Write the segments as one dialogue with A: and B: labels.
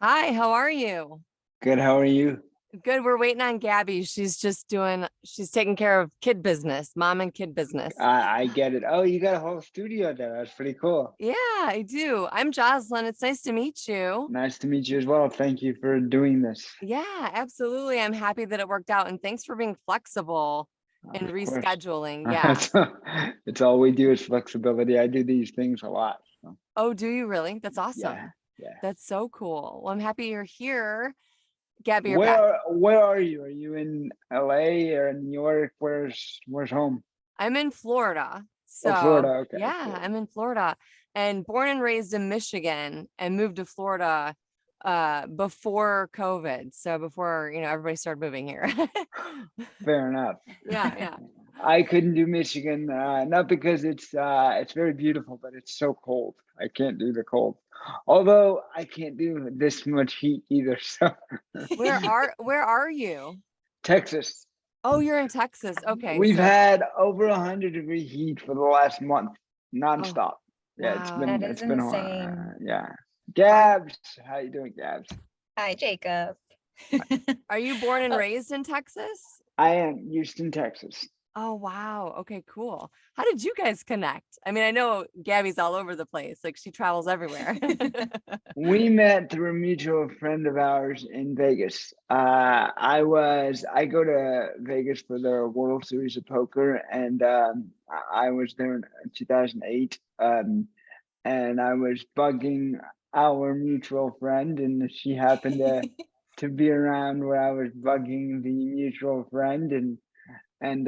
A: Hi, how are you?
B: Good. How are you?
A: Good. We're waiting on Gabby. She's taking care of kid business, mom and kid business.
B: I get it. Oh, you got a whole studio there. That's pretty cool.
A: Yeah, I do. I'm Jozlyn. It's nice to meet you.
B: Nice to meet you as well. Thank you for doing this.
A: Yeah, absolutely. I'm happy that it worked out. And thanks for being flexible and
B: Of course.
A: rescheduling. Yeah.
B: It's, it's all we do is flexibility. I do these things a lot. So,
A: Oh, do you really? That's
B: yeah,
A: awesome.
B: yeah.
A: That's so cool. Well, I'm happy you're here. Gabby, you're back.
B: Where are you? Are you in LA or in New York? Where's home?
A: I'm in Florida.
B: Oh,
A: So,
B: Florida. Okay,
A: yeah,
B: cool.
A: I'm in Florida and born and raised in Michigan and moved to Florida before COVID. So before, everybody started moving here.
B: Fair enough.
A: Yeah, yeah.
B: I couldn't do Michigan, not because it's very beautiful, but it's so cold. I can't do the cold. Although I can't do this much heat either. So
A: Where are you?
B: Texas,
A: Oh, you're in Texas. Okay.
B: we've
A: So,
B: had over 100-degree heat for the last month,
A: oh,
B: nonstop. Yeah, it's
A: wow.
B: been
C: That is
B: it's been
C: insane.
B: yeah.
A: Are
B: Gabs, how you doing, Gabs?
C: Hi, Jacob.
A: are you born and
C: Oh,
A: raised in Texas?
B: I am Houston, Texas.
A: Oh, wow. Okay, cool. How did you guys connect? I mean, I know Gabby's all over the place. Like she travels everywhere.
B: We met through a mutual friend of ours in Vegas. I go to Vegas for the World Series of Poker, and I was there in 2008, and I was bugging our mutual friend, and she happened to be around where I was bugging the mutual friend, and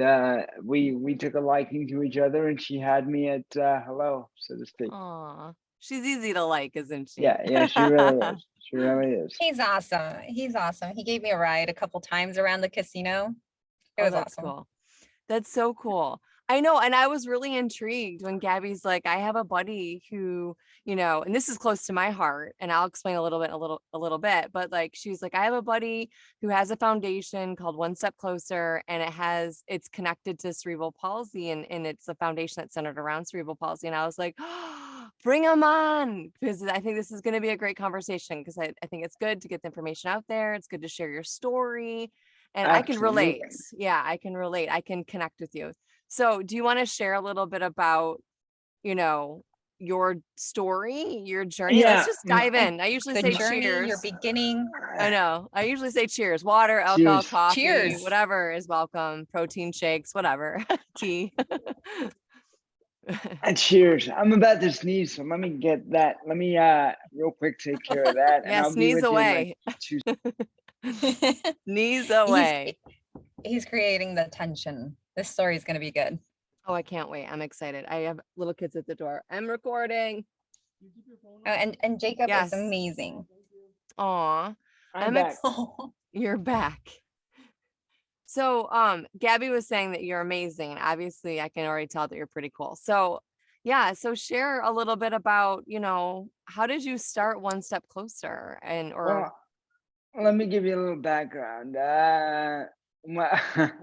B: we took a liking to each other, and she had me at hello, so to speak.
A: Aw, she's easy to like, isn't she?
B: Yeah, yeah, she really is. She really is.
C: He's awesome. He's awesome. He gave me a ride a couple times around the casino. It
A: Oh,
C: was
A: that's
C: awesome.
A: cool. That's so cool. I know, and I was really intrigued when Gabby's like, I have a buddy who, and this is close to my heart, and I'll explain a little bit, but like she's like, I have a buddy who has a foundation called One Step Closer, and it's connected to cerebral palsy, and it's a foundation that's centered around cerebral palsy. And I was like, bring him on, because I think this is going to be a great conversation because I think it's good to get the information out there. It's good to share your story. And I can relate.
B: Absolutely.
A: Yeah, I can relate. I can connect with you. So, do you want to share a little bit about, you know, your story, your journey? Let's
B: Yeah.
A: just dive in. I usually
C: The
A: say
C: journey, your
A: cheers.
C: beginning.
A: I know. I usually say cheers. Water, alcohol,
B: Cheers.
A: coffee,
C: Cheers.
A: whatever is welcome. Protein shakes, whatever. Tea.
B: And cheers. I'm about to sneeze, so let me get that. Let me real quick take care of that, and
A: Yeah,
B: I'll be
A: sneeze
B: with you in like
A: away.
B: 2.
A: Sneeze
C: he's
A: away.
C: he's creating the tension. This story is going to be good.
A: Oh, I can't wait. I'm excited. I have little kids at the door. I'm recording.
C: Oh, and Jacob is
A: Yes.
C: amazing.
A: Aw.
B: I'm back.
A: You're back. So, Gabby was saying that you're amazing. And obviously, I can already tell that you're pretty cool. So, yeah. So, share a little bit about, how did you start One Step Closer or,
B: Well, let me give you a little background. Well,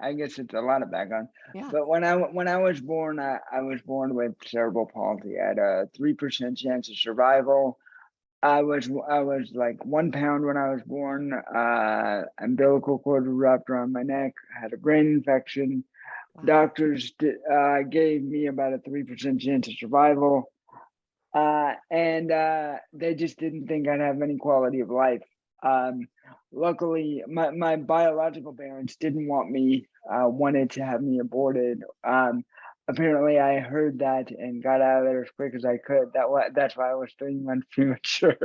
B: I guess it's a lot of background.
A: yeah.
B: But when I was born, I was born with cerebral palsy. I had a 3% chance of survival. I was like 1 pound when I was born. Umbilical cord wrapped around my neck. I had a brain infection.
A: Wow.
B: Doctors gave me about a 3% chance of survival, and they just didn't think I'd have any quality of life. Um, Luckily, my biological parents didn't want me, wanted to have me aborted. Apparently, I heard that and got out of there as quick as I could. That's why I was 3 months premature.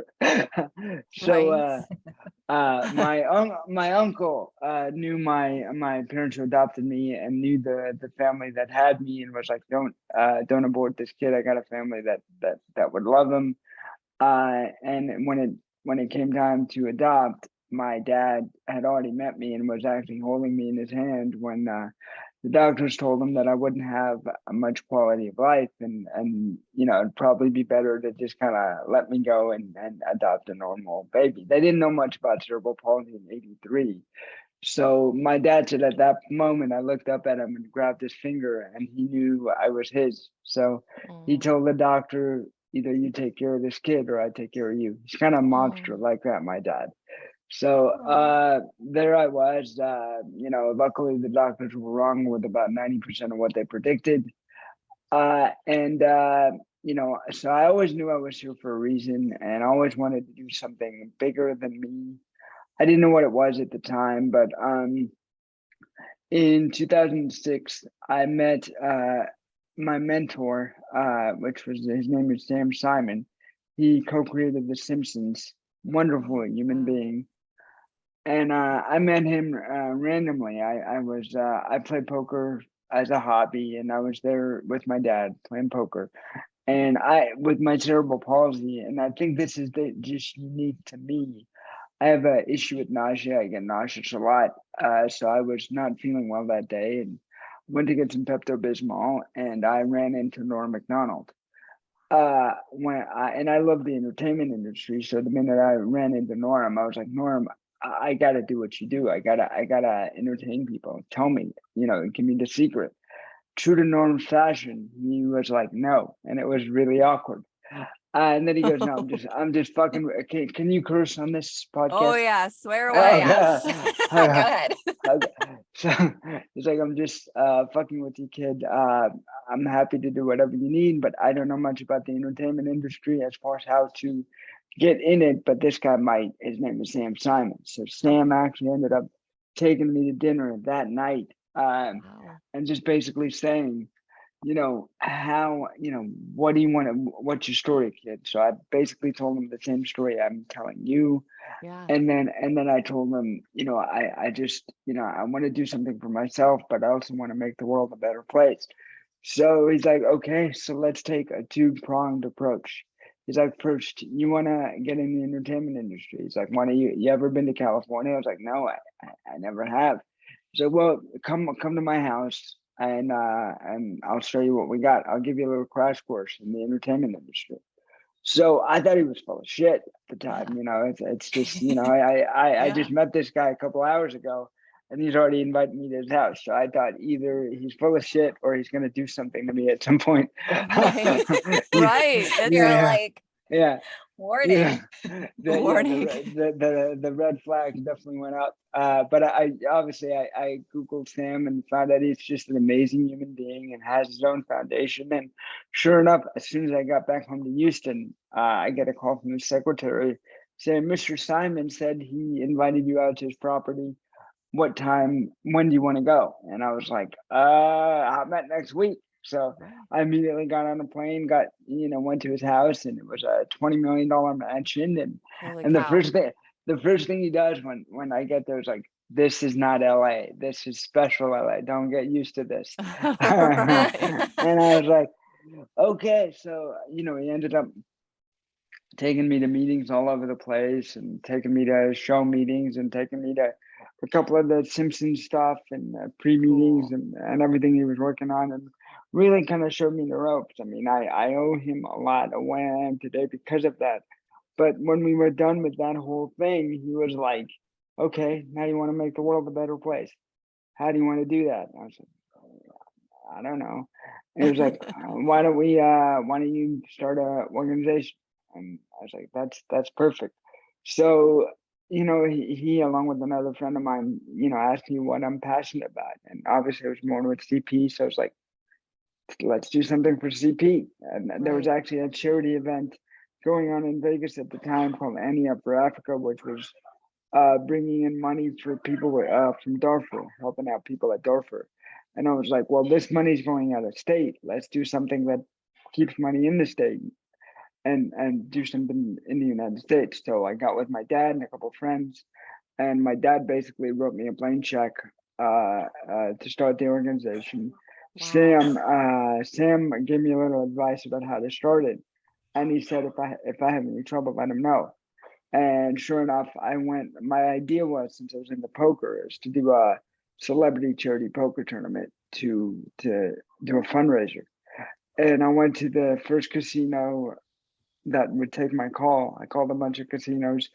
B: so,
A: Right.
B: my uncle knew my parents who adopted me and knew the family that had me and was like, don't abort this kid. I got a family that would love him. And when it came time to adopt, my dad had already met me and was actually holding me in his hand when the doctors told him that I wouldn't have a much quality of life, and it'd probably be better to just kind of let me go and adopt a normal baby. They didn't know much about cerebral palsy in '83. So my dad said at that moment, I looked up at him and grabbed his finger, and he knew I was his. So he
A: Oh,
B: told the doctor either you take care of this kid or I take care of you. He's kind of a monster
A: Oh,
B: like that, my dad. So
A: oh,
B: there I was, luckily the doctors were wrong with about 90% of what they predicted. And so I always knew I was here for a reason and I always wanted to do something bigger than me. I didn't know what it was at the time, but in 2006, I met my mentor, which was his name is Sam Simon. He co-created The Simpsons. Wonderful
A: oh,
B: human
A: wow.
B: being. And I met him randomly. I played poker as a hobby, and I was there with my dad playing poker. And I with my cerebral palsy, and I think this is just unique to me. I have an issue with nausea. I get nauseous a lot. So I was not feeling well that day and went to get some Pepto Bismol, and I ran into Norm Macdonald. And I love the entertainment industry. So the minute I ran into Norm, I was like, Norm, I gotta do what you do. I gotta entertain people. Tell me, give me the secret. True to Norm's fashion, he was like, no, and it was really awkward. And then he goes, "No, I'm just fucking. Can you curse on this
A: Oh
B: podcast?"
A: yeah, swear away.
C: Yes.
B: Okay.
C: Go ahead.
B: Okay. So he's like, "I'm just fucking with you, kid. I'm happy to do whatever you need, but I don't know much about the entertainment industry as far as how to get in it. But this guy might. His name is Sam Simon. So Sam
A: Okay.
B: actually ended up taking me to dinner that night,
A: Wow.
B: and just basically saying, how, what do you want to, what's your story, kid? So I basically told him the same story I'm telling you.
A: Yeah.
B: And then I told him, I just, I want to do something for myself, but I also want to make the world a better place. So he's like, okay, so let's take a two-pronged approach. He's like, first, you want to get in the entertainment industry. He's like, you ever been to California? I was like, no, I never have. So, well, come to my house and I'll show you what we got. I'll give you a little crash course in the entertainment industry. So I thought he was full of shit at the time.
A: Yeah.
B: It's just, I
A: Yeah.
B: just met this guy a couple hours ago and he's already invited me to his house. So I thought either he's full of shit or he's gonna do something to me at some point.
A: Right.
B: yeah,
A: Right. That's
C: You're
B: yeah,
C: like,
B: yeah. Yeah,
C: warning.
A: warning.
B: the red flags definitely went up. But I obviously I googled Sam and found out he's just an amazing human being and has his own foundation. And sure enough, as soon as I got back home to Houston, I get a call from his secretary saying Mr. Simon said he invited you out to his property. What time? When do you want to go? And I was like, how about next week? So
A: Right.
B: I immediately got on a plane, went to his house, and it was a $20 million mansion. And
A: Holy
B: and
A: cow.
B: the first thing he does when I get there is like, this is not LA. This is special LA. Don't get used to this. And
A: Right.
B: I was like, okay. So, he ended up taking me to meetings all over the place and taking me to show meetings and taking me to a couple of the Simpsons stuff and pre-meetings
A: Cool.
B: and everything he was working on and really kind of showed me the ropes. I mean, I owe him a lot of where I am today because of that. But when we were done with that whole thing, he was like, okay, now you want to make the world a better place. How do you want to do that? I was like, I don't know. And he was like, why don't you start a organization? And I was like, that's perfect. So, he along with another friend of mine, asked me what I'm passionate about. And obviously it was more with CP. So I was like, let's do something for CP. And there was
A: Right.
B: actually a charity event going on in Vegas at the time called Annie Up for Africa, which was bringing in money for people from Darfur, helping out people at Darfur. And I was like, well, this money's going out of state. Let's do something that keeps money in the state and do something in the United States. So I got with my dad and a couple of friends, and my dad basically wrote me a blank check to start the organization.
A: Wow.
B: Sam gave me a little advice about how to start it, and he said if I have any trouble, let him know. And sure enough, I went. My idea was, since I was into poker, is to do a celebrity charity poker tournament to do a fundraiser. And I went to the first casino that would take my call. I called a bunch of casinos,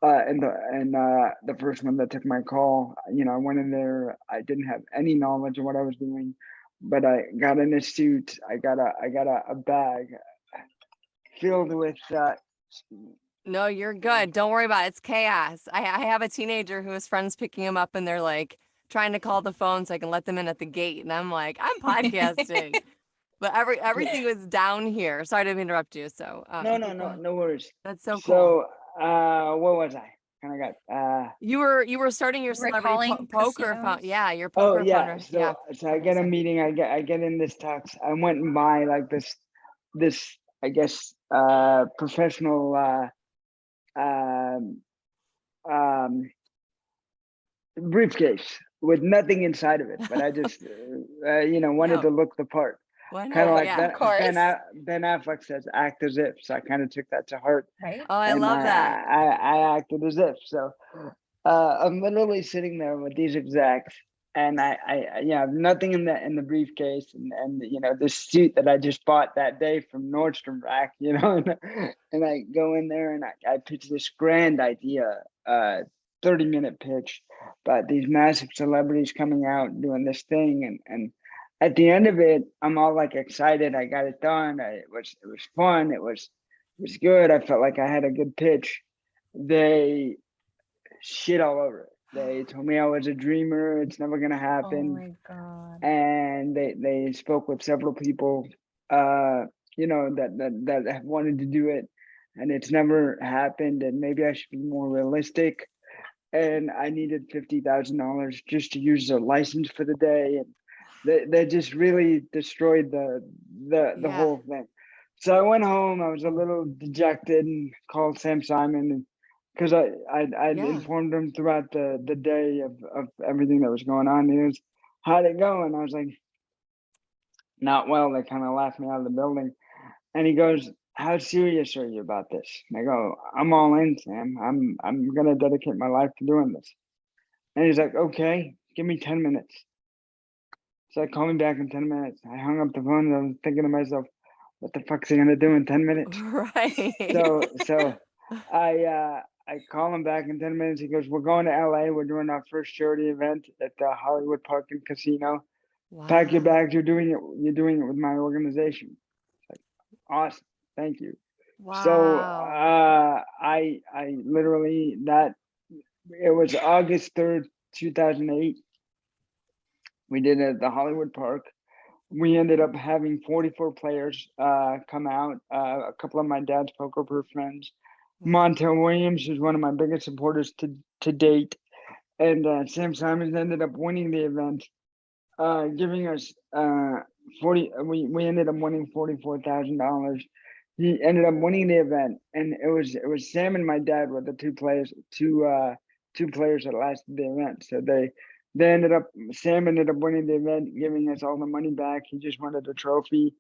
B: and the first one that took my call, I went in there. I didn't have any knowledge of what I was doing, but I got in a suit. I got a bag filled with
A: No, you're good. Don't worry about it. It's chaos. I have a teenager who his friends picking him up and they're like trying to call the phone so I can let them in at the gate. And I'm like, I'm podcasting. But everything was down here. Sorry to interrupt you. So keep going.
B: no worries.
A: That's so cool.
B: So what was I? Kind of got
A: You were starting your
C: You were
A: celebrity
C: calling
A: poker
C: casinos?
A: Yeah, your
B: oh
A: poker
B: yeah.
A: founder.
B: So
A: Yeah.
B: so I
A: Okay,
B: get a
A: sorry.
B: meeting. I get in this tux. I went and buy like this I guess professional um briefcase with nothing inside of it, but I just wanted
A: No,
B: to look the part.
A: why
B: Kind of
A: not?
B: like
A: Yeah.
C: Of course.
B: Ben Affleck says, "Act as if." So I kind of took that to heart,
C: Right?
A: Oh, I
B: and
A: love that.
B: I acted as if. So I'm literally sitting there with these execs, and I have nothing in the briefcase, and this suit that I just bought that day from Nordstrom Rack, and I go in there and I pitch this grand idea, 30-minute pitch, but these massive celebrities coming out and doing this thing, and at the end of it, I'm all like excited. I got it done. It was fun. It was good. I felt like I had a good pitch. They shit all over it. They told me I was a dreamer. It's never gonna
C: Oh
B: happen.
C: my God.
B: And they spoke with several people, that have wanted to do it, and it's never happened. And maybe I should be more realistic. And I needed $50,000 just to use a license for the day, and they just really destroyed the
A: Yeah.
B: whole thing. So I went home. I was a little dejected and called Sam Simon, and because I'd
A: Yeah.
B: informed him throughout the day of everything that was going on. He was, how'd it go? And I was like, not well. They kind of laughed me out of the building. And he goes, how serious are you about this? And I go, I'm all in, Sam. I'm gonna dedicate my life to doing this. And he's like, okay, give me 10 minutes. So I called him back in 10 minutes. I hung up the phone and I was thinking to myself, what the fuck's he gonna do in 10 minutes?
A: Right.
B: So I call him back in 10 minutes. He goes, we're going to LA. We're doing our first charity event at the Hollywood Park and Casino. Pack your
A: Wow.
B: bags. You're doing it with my organization. It's like, awesome. Thank you. So
A: Wow.
B: I literally it was August 3rd, 2008. We did it at the Hollywood Park. We ended up having 44 players come out. A couple of my dad's poker proof friends.
A: Wow.
B: Montel Williams is one of my biggest supporters to date, and Sam Simons ended up winning the event, giving us 40. We ended up winning $44,000. He ended up winning the event, and it was Sam and my dad were the two players that lasted the event. So they ended up Sam ended up winning the event, giving us all the money back. He just wanted a trophy,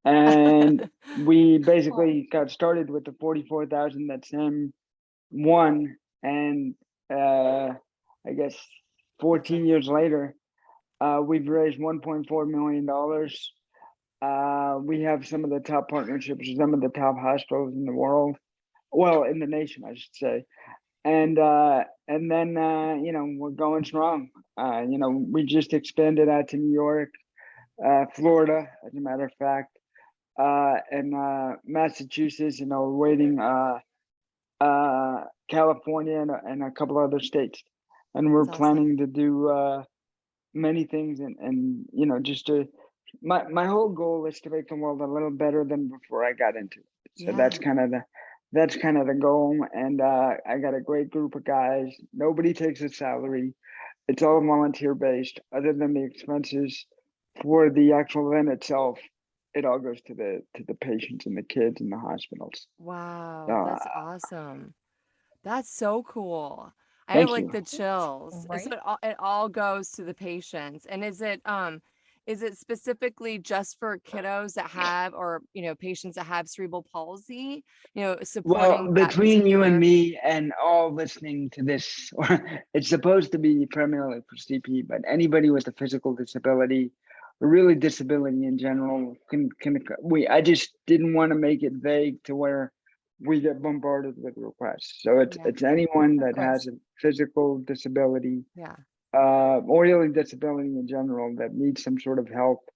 B: and we basically got started with the 44,000 that Sam won, and I guess 14 years later, we've raised $1.4 million. We have some of the top partnerships with some of the top hospitals in the world, well, in the nation, I should say. And then we're going strong. We just expanded out to New York, Florida, as a matter of fact, and Massachusetts. Waiting California and a couple other states, and we're
A: That's awesome.
B: planning to do many things, and just to my whole goal is to make the world a little better than before I got into it. So
A: Yeah.
B: that's kind of the goal, and I got a great group of guys. Nobody takes a salary. It's all volunteer based, other than the expenses for the actual event itself. It all goes to the patients and the kids in the hospitals.
A: Wow.
B: So
A: That's awesome. That's so cool. I have
B: thank
A: like
B: you.
A: the chills. So
C: Right?
A: it all goes to the patients. And is it specifically just for kiddos that have or patients that have cerebral palsy,
B: Well,
A: supporting that
B: between you and
A: particular
B: me and all listening to this, it's supposed to be primarily for CP, but anybody with a physical disability, or really disability in general, can I just didn't want to make it vague to where we get bombarded with requests. So
A: yeah,
B: it's anyone
C: Of
B: that has
C: course.
B: a physical disability,
A: yeah.
B: or really disability in general that needs some sort of help.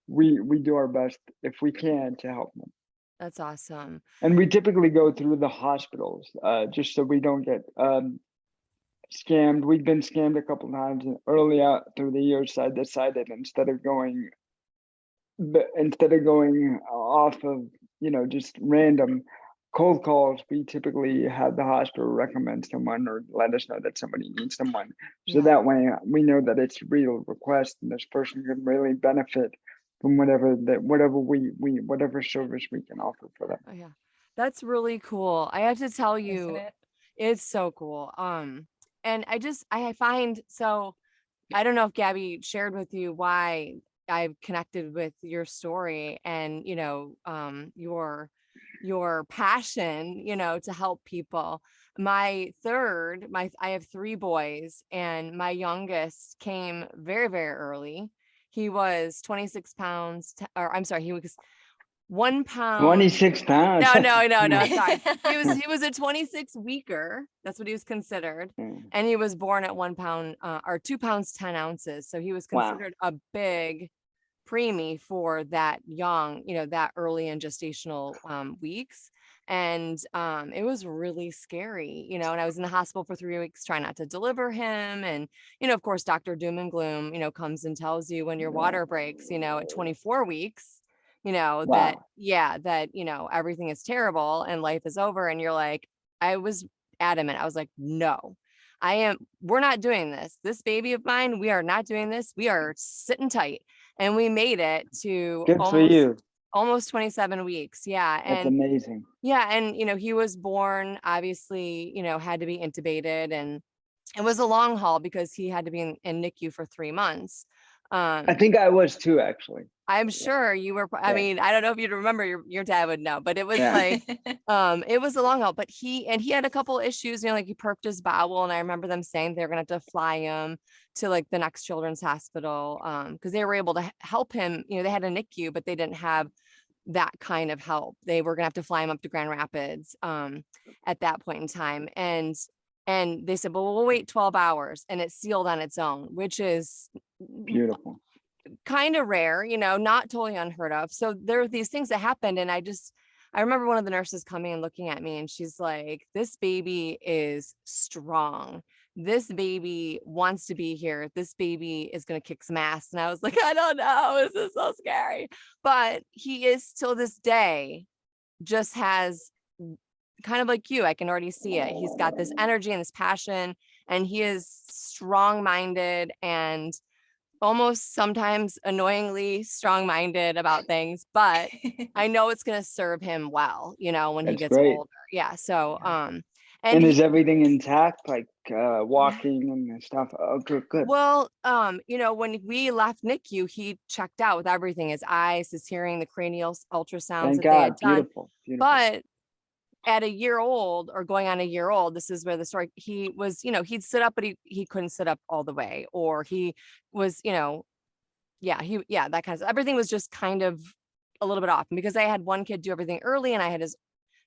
B: We do our best if we can to help them.
A: That's awesome.
B: And we typically go through the hospitals, just so we don't get scammed. We've been scammed a couple times, and early out through the years, I decided instead of going off of, just random cold calls, we typically have the hospital recommend someone or let us know that somebody needs someone. So
A: Yeah.
B: that way we know that it's a real request and this person can really benefit from whatever service we can offer for them.
A: Oh, yeah. That's really cool. I have to tell
C: Isn't
A: you,
C: it?
A: it's so cool. And I find, so I don't know if Gabby shared with you why I've connected with your story and, your passion, to help people. I have 3 boys, and my youngest came very, very early. He was 26 pounds, or I'm sorry, he was 1 pound.
B: 26 pounds.
A: No, sorry. He was a 26 weeker. That's what he was considered. And he was born at 1 pound, or 2 pounds, 10 ounces. So he was
B: Wow.
A: considered a big preemie for that young, that early in gestational weeks. And it was really scary, and I was in the hospital for 3 weeks trying not to deliver him. And, of course, Dr. Doom and Gloom, comes and tells you when your water breaks, at 24 weeks, that,
B: Wow.
A: that, everything is terrible and life is over. And you're like, I was adamant. I was like, no, we're not doing this. This baby of mine, we are not doing this. We are sitting tight. And we made it to
B: Good for you.
A: almost 27 weeks. Yeah.
B: That's
A: And
B: amazing.
A: yeah. And, he was born, obviously, had to be intubated, and it was a long haul because he had to be in NICU for 3 months.
B: I think I was too, actually.
A: I'm sure you were, I mean, I don't know if you'd remember, your dad would know, but it was like, it was a long haul, but he had a couple issues, like he perked his bowel. And I remember them saying they're going to have to fly him to like the next children's hospital. Cause they were able to help him, they had a NICU, but they didn't have that kind of help. They were going to have to fly him up to Grand Rapids, at that point in time. And they said, well, we'll wait 12 hours, and it's sealed on its own, which is
B: beautiful.
A: Kind of rare, not totally unheard of. So there are these things that happened. And I remember one of the nurses coming and looking at me, and she's like, this baby is strong. This baby wants to be here. This baby is going to kick some ass. And I was like, I don't know. This is so scary. But he is, till this day, just has, kind of like you, I can already see it. He's got this energy and this passion, and he is strong-minded and almost sometimes annoyingly strong-minded about things, but I know it's going to serve him well, when he gets older. Yeah. So,
B: and is everything intact, like walking and stuff? Oh, good.
A: Well, when we left NICU, he checked out with everything, his eyes, his hearing, the cranial ultrasounds
B: Thank
A: that they had
B: God.
A: done.
B: Beautiful.
A: But at a year old, or going on a year old, this is where the story, he was, he'd sit up, but he couldn't sit up all the way, or he was, that kind of stuff. Everything was just kind of a little bit off. And because I had one kid do everything early, and I had his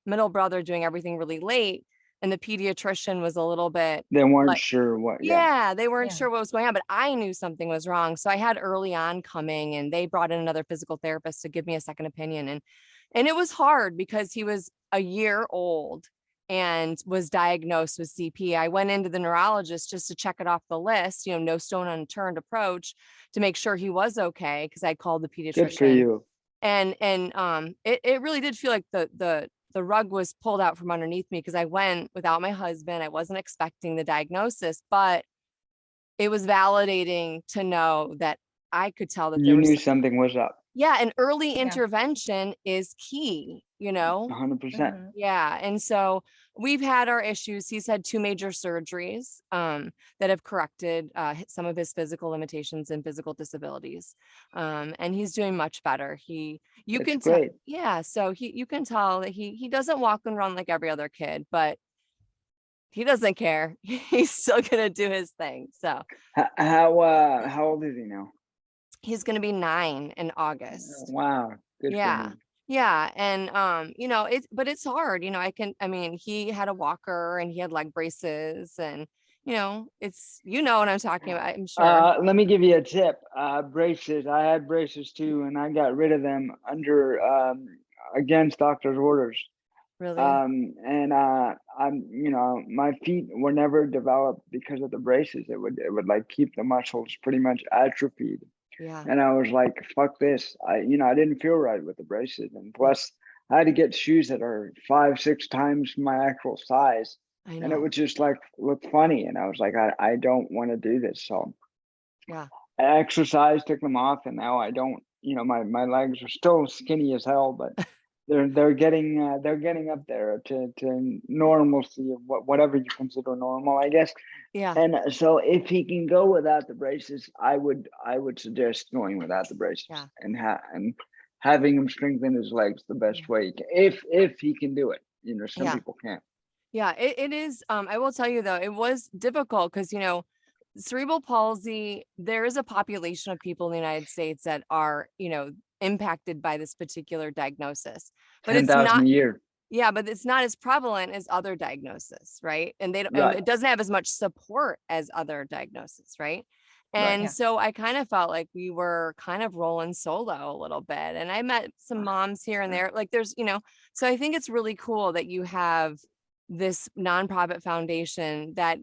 A: middle brother doing everything really late, and the pediatrician was a little bit,
B: they weren't sure what.
A: They weren't sure what was going on, but I knew something was wrong. So I had early on coming, and they brought in another physical therapist to give me a second opinion. And it was hard because he was a year old and was diagnosed with CP. I went into the neurologist just to check it off the list, no stone unturned approach, to make sure he was okay, because I called the pediatrician.
B: Good for you.
A: And it really did feel like the rug was pulled out from underneath me, because I went without my husband. I wasn't expecting the diagnosis, but it was validating to know that I could tell that
B: you knew something was up.
A: Yeah. And early intervention is key,
B: 100%.
A: Yeah. And so we've had our issues. He's had 2 major surgeries that have corrected some of his physical limitations and physical disabilities. And he's doing much better. You can tell. Yeah. So you can tell that he doesn't walk and run like every other kid, but he doesn't care. He's still going to do his thing. So
B: how old is he now?
A: He's going to be 9 in August.
B: Wow. Good for him.
A: Yeah. And, but it's hard, he had a walker, and he had leg braces, and, it's, what I'm talking about, I'm sure.
B: Let me give you a tip. Braces. I had braces too, and I got rid of them under against doctor's orders.
A: Really?
B: And my feet were never developed because of the braces. It would like keep the muscles pretty much atrophied.
A: Yeah,
B: And I was like, fuck this. I didn't feel right with the braces. And plus I had to get shoes that are 5, 6 times my actual size.
A: I
B: And it
A: know.
B: would just like look funny. And I was like, I don't want to do this. So
A: Yeah,
B: I exercised, took them off, and now I don't, my legs are still skinny as hell, but they're getting up there to normalcy of whatever you consider normal, I guess.
A: yeah,
B: And so if he can go without the braces, I would suggest going without the braces
A: yeah,
B: and having him strengthen his legs the
A: yeah,
B: best way if he can do it. Some
A: yeah.
B: people can't.
A: Yeah, it is. I will tell you though, it was difficult because, cerebral palsy, there is a population of people in the United States that are, impacted by this particular diagnosis, but
B: Ten
A: it's
B: thousand
A: not,
B: a year.
A: yeah, but it's not as prevalent as other diagnoses, right? And and
B: Right.
A: it doesn't have as much support as other diagnoses, right?
B: Right.
A: And
C: Yeah.
A: so I kind of felt like we were kind of rolling solo a little bit. And I met some moms here and there. Like so I think it's really cool that you have this nonprofit foundation that,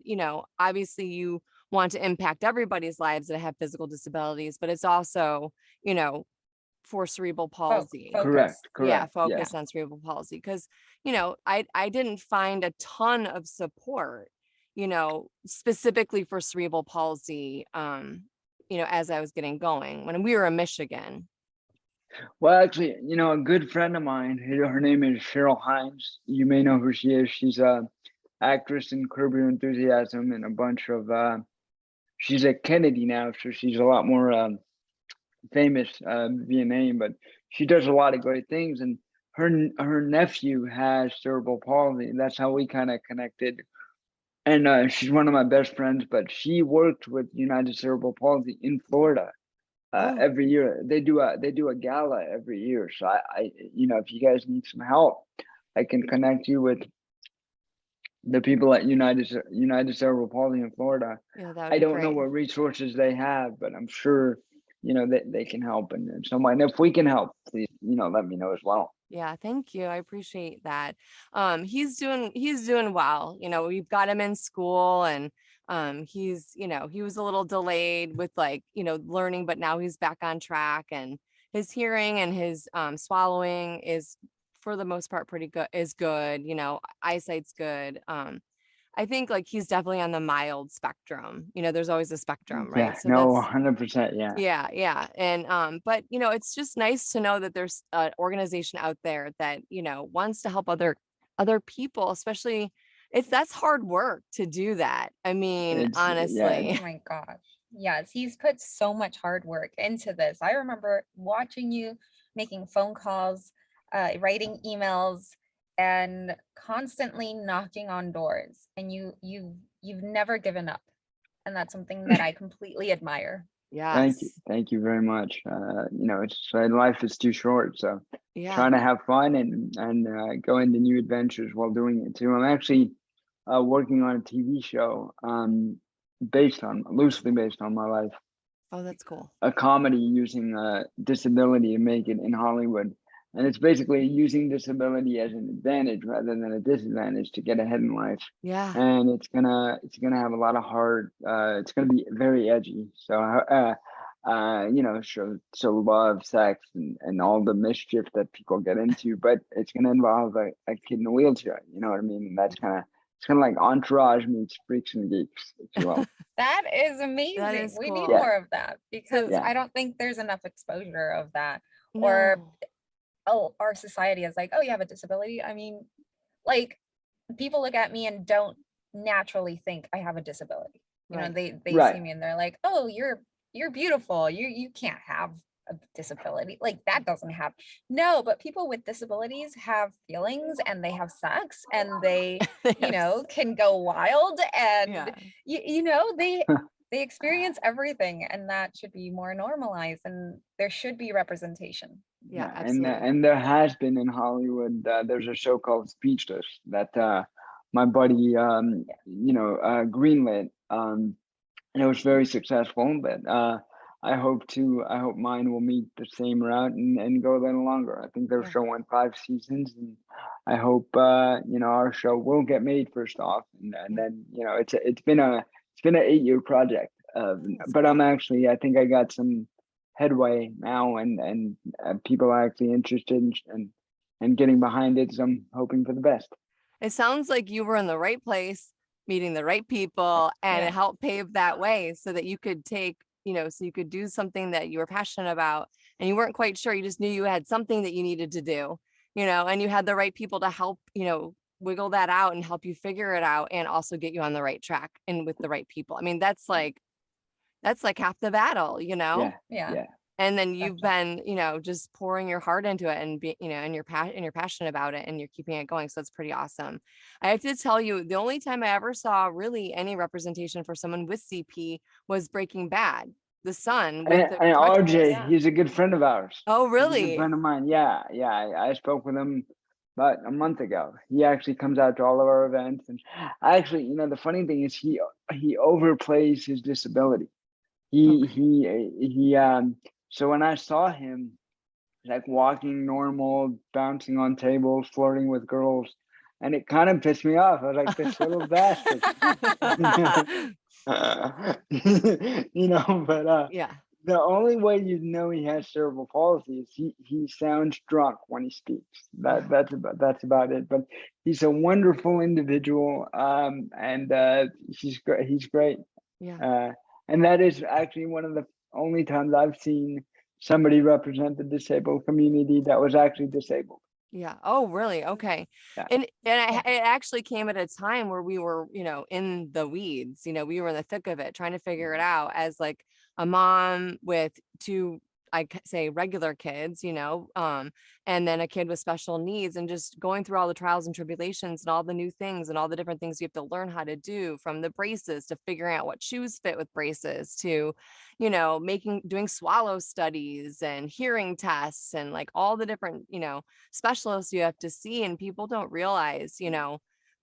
A: obviously you want to impact everybody's lives that have physical disabilities, but it's also, you know, for cerebral palsy.
C: Focus.
B: Correct.
A: Yeah,
B: Correct. Yeah.
A: focus on cerebral palsy. Because, I didn't find a ton of support, specifically for cerebral palsy, as I was getting going when we were in Michigan.
B: Well, actually, a good friend of mine, her name is Cheryl Hines. You may know who she is. She's a actress in Curb Your Enthusiasm and a bunch of. She's at Kennedy now, so she's a lot more famous via name. But she does a lot of great things, and her nephew has cerebral palsy. And that's how we kind of connected. And she's one of my best friends. But she worked with United Cerebral Palsy in Florida.
A: Oh,
B: Every year they do a gala every year. So if you guys need some help, I can connect you with the people at United Cerebral Palsy in Florida.
A: yeah, that would
B: I
A: be
B: don't know
A: great.
B: what resources they have, but I'm sure they can help in some way. And if we can help, please let me know as well.
A: Yeah, thank you. I appreciate that. He's doing well. We've got him in school and he was a little delayed with learning, but now he's back on track and his hearing and his swallowing is for the most part pretty good is good, eyesight's good. I think like he's definitely on the mild spectrum. There's always a spectrum, right?
B: Yeah,
A: So
B: no,
A: that's
B: 100%. Yeah.
A: yeah, yeah. And but it's just nice to know that there's an organization out there that, wants to help other people, especially that's hard work to do that. I mean,
B: Yeah.
C: Oh
A: honestly.
C: my gosh. Yes, he's put so much hard work into this. I remember watching you making phone calls, writing emails, and constantly knocking on doors. And you've never given up. And that's something that I completely admire.
B: Thank you.
A: Yes.
B: Thank you very much. It's life is too short, so
A: Yeah.
B: trying to have fun and go into new adventures while doing it too. I'm actually working on a TV show loosely based on my life,
A: Oh, that's cool.
B: a comedy using disability to make it in Hollywood. And it's basically using disability as an advantage rather than a disadvantage to get ahead in life.
A: Yeah.
B: And it's gonna have a lot of hard. It's gonna be very edgy. So so love, sex, and all the mischief that people get into. But it's gonna involve a kid in a wheelchair. You know what I mean? And it's kind of like Entourage meets Freaks and Geeks, if you will.
C: That is
A: That
C: amazing.
A: is
C: We need
A: cool.
B: Yeah,
C: more of that because
A: So
B: yeah,
C: I don't think there's enough exposure of that. Or,
A: no.
C: oh, our society is like, oh, you have a disability. I mean, like people look at me and don't naturally think I have a disability.
A: Right.
C: They
B: right.
C: see me and they're like, oh, you're beautiful. You can't have a disability. Like that doesn't happen. No, but people with disabilities have feelings and they have sex and they,
A: Yes.
C: can go wild and
A: Yeah.
C: they experience everything and that should be more normalized and there should be representation.
A: Yeah,
B: Yeah,
A: absolutely.
B: and there has been in Hollywood. There's a show called Speechless that my buddy greenlit, and it was very successful. But hope mine will meet the same route and go a little longer. I think their
A: Yeah.
B: show went 5 seasons, and I hope our show will get made first off, and then it's been a 8-year project.
A: That's
B: But
A: great.
B: I think I got some headway now, and people are actually interested and getting behind it. So I'm hoping for the best.
A: It sounds like you were in the right place, meeting the right people, and
C: Yeah.
A: it helped pave that way so that you could so you could do something that you were passionate about and you weren't quite sure. You just knew you had something that you needed to do, and you had the right people to help, wiggle that out and help you figure it out and also get you on the right track and with the right people. I mean, that's like half the battle,
B: Yeah,
C: Yeah.
B: yeah.
A: and then you've
C: Definitely.
A: been just pouring your heart into it and and you're passionate about it and you're keeping it going, so that's pretty awesome. I have to tell you, the only time I ever saw really any representation for someone with CP was Breaking Bad, the son with the
B: And
C: Oh
A: crutches.
B: RJ,
C: yeah.
B: he's a good friend of ours.
A: Oh
B: He's a good
A: really?
B: friend of mine. Yeah, yeah. I spoke with him about a month ago. He actually comes out to all of our events, and actually, the funny thing is he overplays his disability. He
A: Okay.
B: he he. So when I saw him, like walking normal, bouncing on tables, flirting with girls, and it kind of pissed me off. I was like, this little bastard. But
A: Yeah.
B: the only way you know he has cerebral palsy is he sounds drunk when he speaks.
A: Yeah.
B: That's about it. But he's a wonderful individual, and he's great.
A: Yeah.
B: Uh, and that is actually one of the only times I've seen somebody represent the disabled community that was actually disabled.
A: Yeah. Oh, really? Okay.
B: Yeah.
C: Yeah.
A: It actually came at a time where we were, in the weeds, we were in the thick of it, trying to figure it out as like a mom with two, say regular kids, and then a kid with special needs and just going through all the trials and tribulations and all the new things and all the different things you have to learn how to do, from the braces to figuring out what shoes fit with braces to, doing swallow studies and hearing tests and like all the different, specialists you have to see, and people don't realize,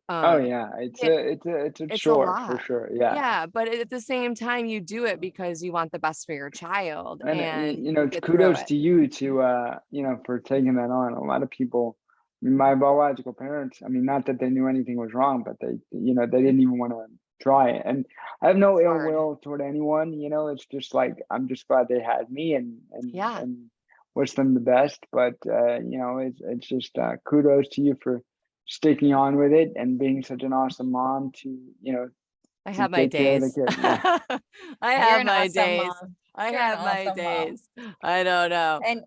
B: Oh
A: um
B: yeah,
A: it,
B: it's a
A: it's a
B: chore for
A: lot.
B: sure. Yeah.
A: Yeah, but at the same time you do it because you want the best for your child
B: And
A: and you
B: it's
A: get through
B: kudos
A: it.
B: to you to for taking that on. A lot of people, I mean, my biological parents, I mean, not that they knew anything was wrong, but they didn't even want to try it. And I have no
A: It's
B: ill
A: hard.
B: will toward anyone. It's just like I'm just glad they had me
A: Yeah,
B: and wish them the best. But it's just kudos to you for sticking on with it and being such an awesome mom
A: I
B: to
A: have my
B: take care of the
A: days.
B: kid. Yeah.
A: I
C: You're
A: have
C: an
A: my
C: awesome
A: days.
C: mom.
A: I
C: You're an
A: have my
C: awesome mom.
A: days. I don't know.
C: And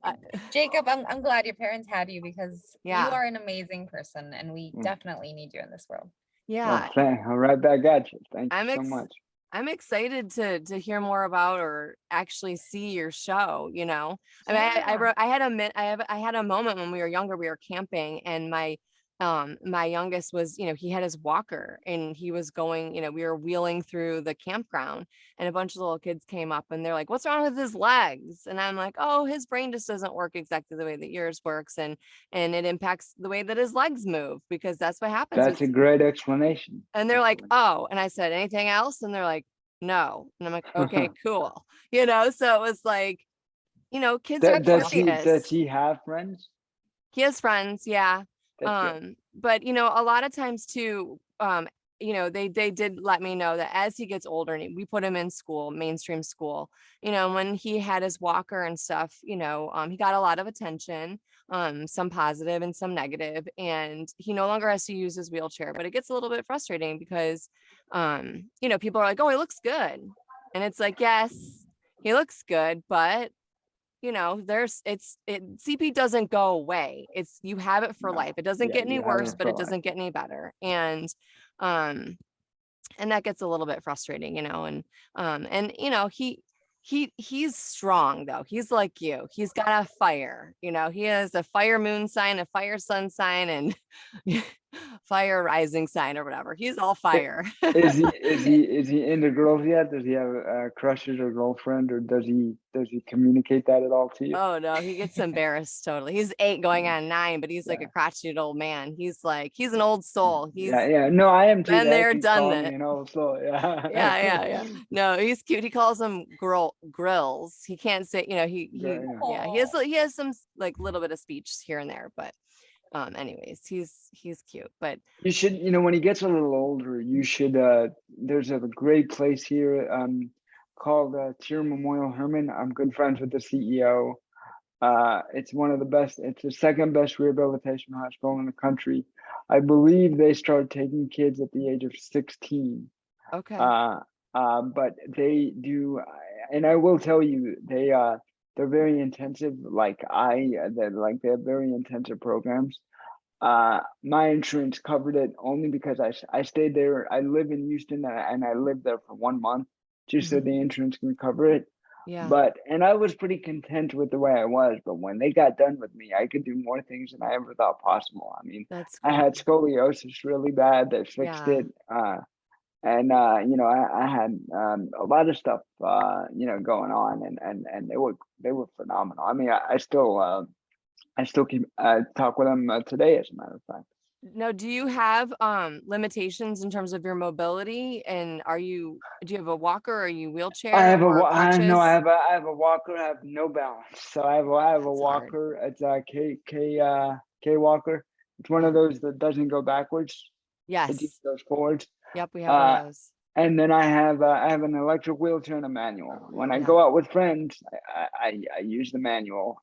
C: Jacob, I'm glad your parents had you because you
A: Yeah.
C: are an amazing person and we definitely need you in this world.
A: Yeah.
B: I'll right back at you. Thank you
A: I'm
B: so
A: ex
B: much.
A: I'm excited to hear more about or actually see your show, I mean,
C: Yeah.
A: I had a moment when we were younger, we were camping and my youngest was, he had his walker and he was going, we were wheeling through the campground and a bunch of little kids came up and they're like, "What's wrong with his legs?" And I'm like, "Oh, his brain just doesn't work exactly the way that yours works and it impacts the way that his legs move because that's what happens with
B: That's a great explanation.
A: and they're like, "Oh," and I said, "Anything else?" And they're like, "No." And I'm like, "Okay, cool." So it was like, kids are
C: That's
B: Does
A: curious.
B: he have friends?
A: He has friends, yeah.
B: That's good.
A: But a lot of times too, they did let me know that as he gets older and we put him in school, mainstream school, when he had his walker and stuff, he got a lot of attention, some positive and some negative, and he no longer has to use his wheelchair, but it gets a little bit frustrating because people are like, "Oh, he looks good." And it's like, yes, he looks good, but CP doesn't go away. You have it for life.
B: No.
A: It doesn't
B: Yeah,
A: get any
B: you have
A: worse,
B: it
A: but
B: for
A: it
B: life.
A: doesn't get any better. Um, and that gets a little bit frustrating, he's strong though. He's like you. He's got a fire, he has a fire moon sign, a fire sun sign, and fire rising sign or whatever. He's all fire.
B: Is he into girls yet? Does he have crushes or girlfriend, or does he communicate that at all to you?
A: Oh no, he gets embarrassed totally. He's 8 going on 9, but he's like a crotchety old man. He's an old soul. He's
B: Yeah. No, I am too.
A: been
B: They
A: there,
B: actually
A: done
B: call
A: that.
B: me an old soul. Yeah.
A: Yeah. No, he's cute. He calls them grills. He can't say, he has some like little bit of speech here and there, but anyways, he's cute. But
B: You should, when he gets a little older, you should, there's a great place here called Tier Memorial Herman. I'm good friends with the CEO. It's one of the best, it's the second best rehabilitation hospital in the country. I believe they start taking kids at the age of 16.
A: okay.
B: But they do, and I will tell you, they're very intensive. They have very intensive programs. My insurance covered it only because I stayed there. I live in Houston and I lived there for 1 month just so the insurance can cover it.
A: Yeah.
B: And I was pretty content with the way I was, but when they got done with me, I could do more things than I ever thought possible. I mean,
A: That's
B: I had scoliosis really bad. They fixed it. I had a lot of stuff, going on, and they were phenomenal. I mean, I still keep talk with them today, as a matter of fact.
A: Now, do you have limitations in terms of your mobility? And do you have a walker? Or are you wheelchair?
B: I have
A: or
B: I have
A: crutches?
B: I have a walker. I have no balance, so I have a
A: That's hard.
B: walker. It's a K walker. It's one of those that doesn't go backwards. It
A: Yes.
B: just goes forwards.
A: Yep, we have one of those.
B: And then I have an electric wheelchair and a manual. When I go out with friends, I use the manual.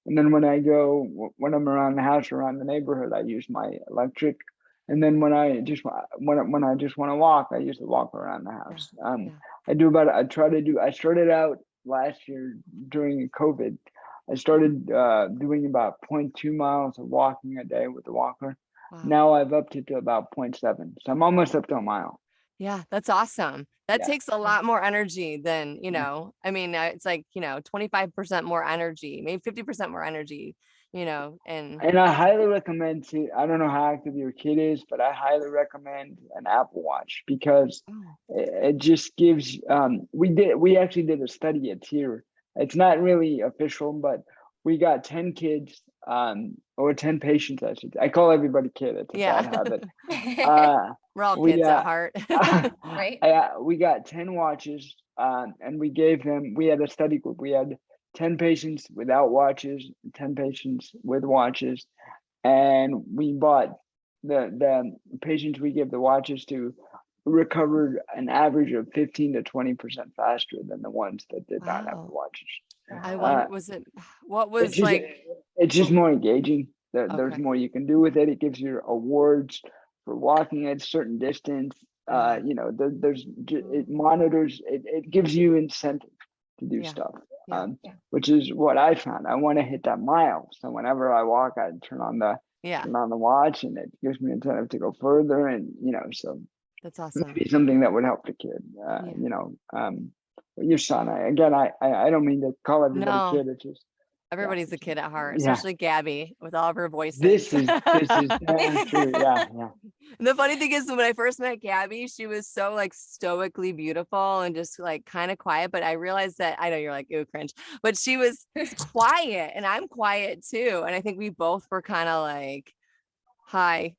B: And then when I'm around the house, around the neighborhood, I use my electric. And then when I just want to walk, I use the walker around the house. I started out last year during COVID. I started doing about 0.2 miles of walking a day with the walker.
A: Wow.
B: Now I've upped it to about 0.7. So I'm almost up to a mile.
A: Yeah, that's awesome. That takes a lot more energy than, I mean, it's like, 25% more energy, maybe 50% more energy, and
B: I highly recommend I don't know how active your kid is, but I highly recommend an Apple Watch because it just gives, we actually did a study at Tier. It's not really official, but we got 10 kids, or 10 patients, I call everybody kid. It's a bad habit.
A: We're all kids at heart.
C: Right.
B: We got 10 watches, and we had a study group. We had 10 patients without watches, 10 patients with watches, and we bought the patients we give the watches to recovered an average of 15 to 20% faster than the ones that did not have the watches.
A: I wonder,
B: it's just more engaging. There's more you can do with it. It gives you awards for walking at a certain distance. It monitors, it gives you incentive to do stuff, which is what I found. I want to hit that mile. So whenever I walk, I turn on the watch, and it gives me incentive to go further. And, so
A: that's awesome.
B: Maybe something that would help the kid, your son. I don't mean to call everybody kid. It's just
A: everybody's a kid at heart, especially Gabby with all of her voices.
B: This is true. Yeah.
A: And the funny thing is, when I first met Gabby, she was so like stoically beautiful and just like kind of quiet. But I realized that, I know you're like, ooh, cringe, but she was quiet and I'm quiet too. And I think we both were kind of like, hi.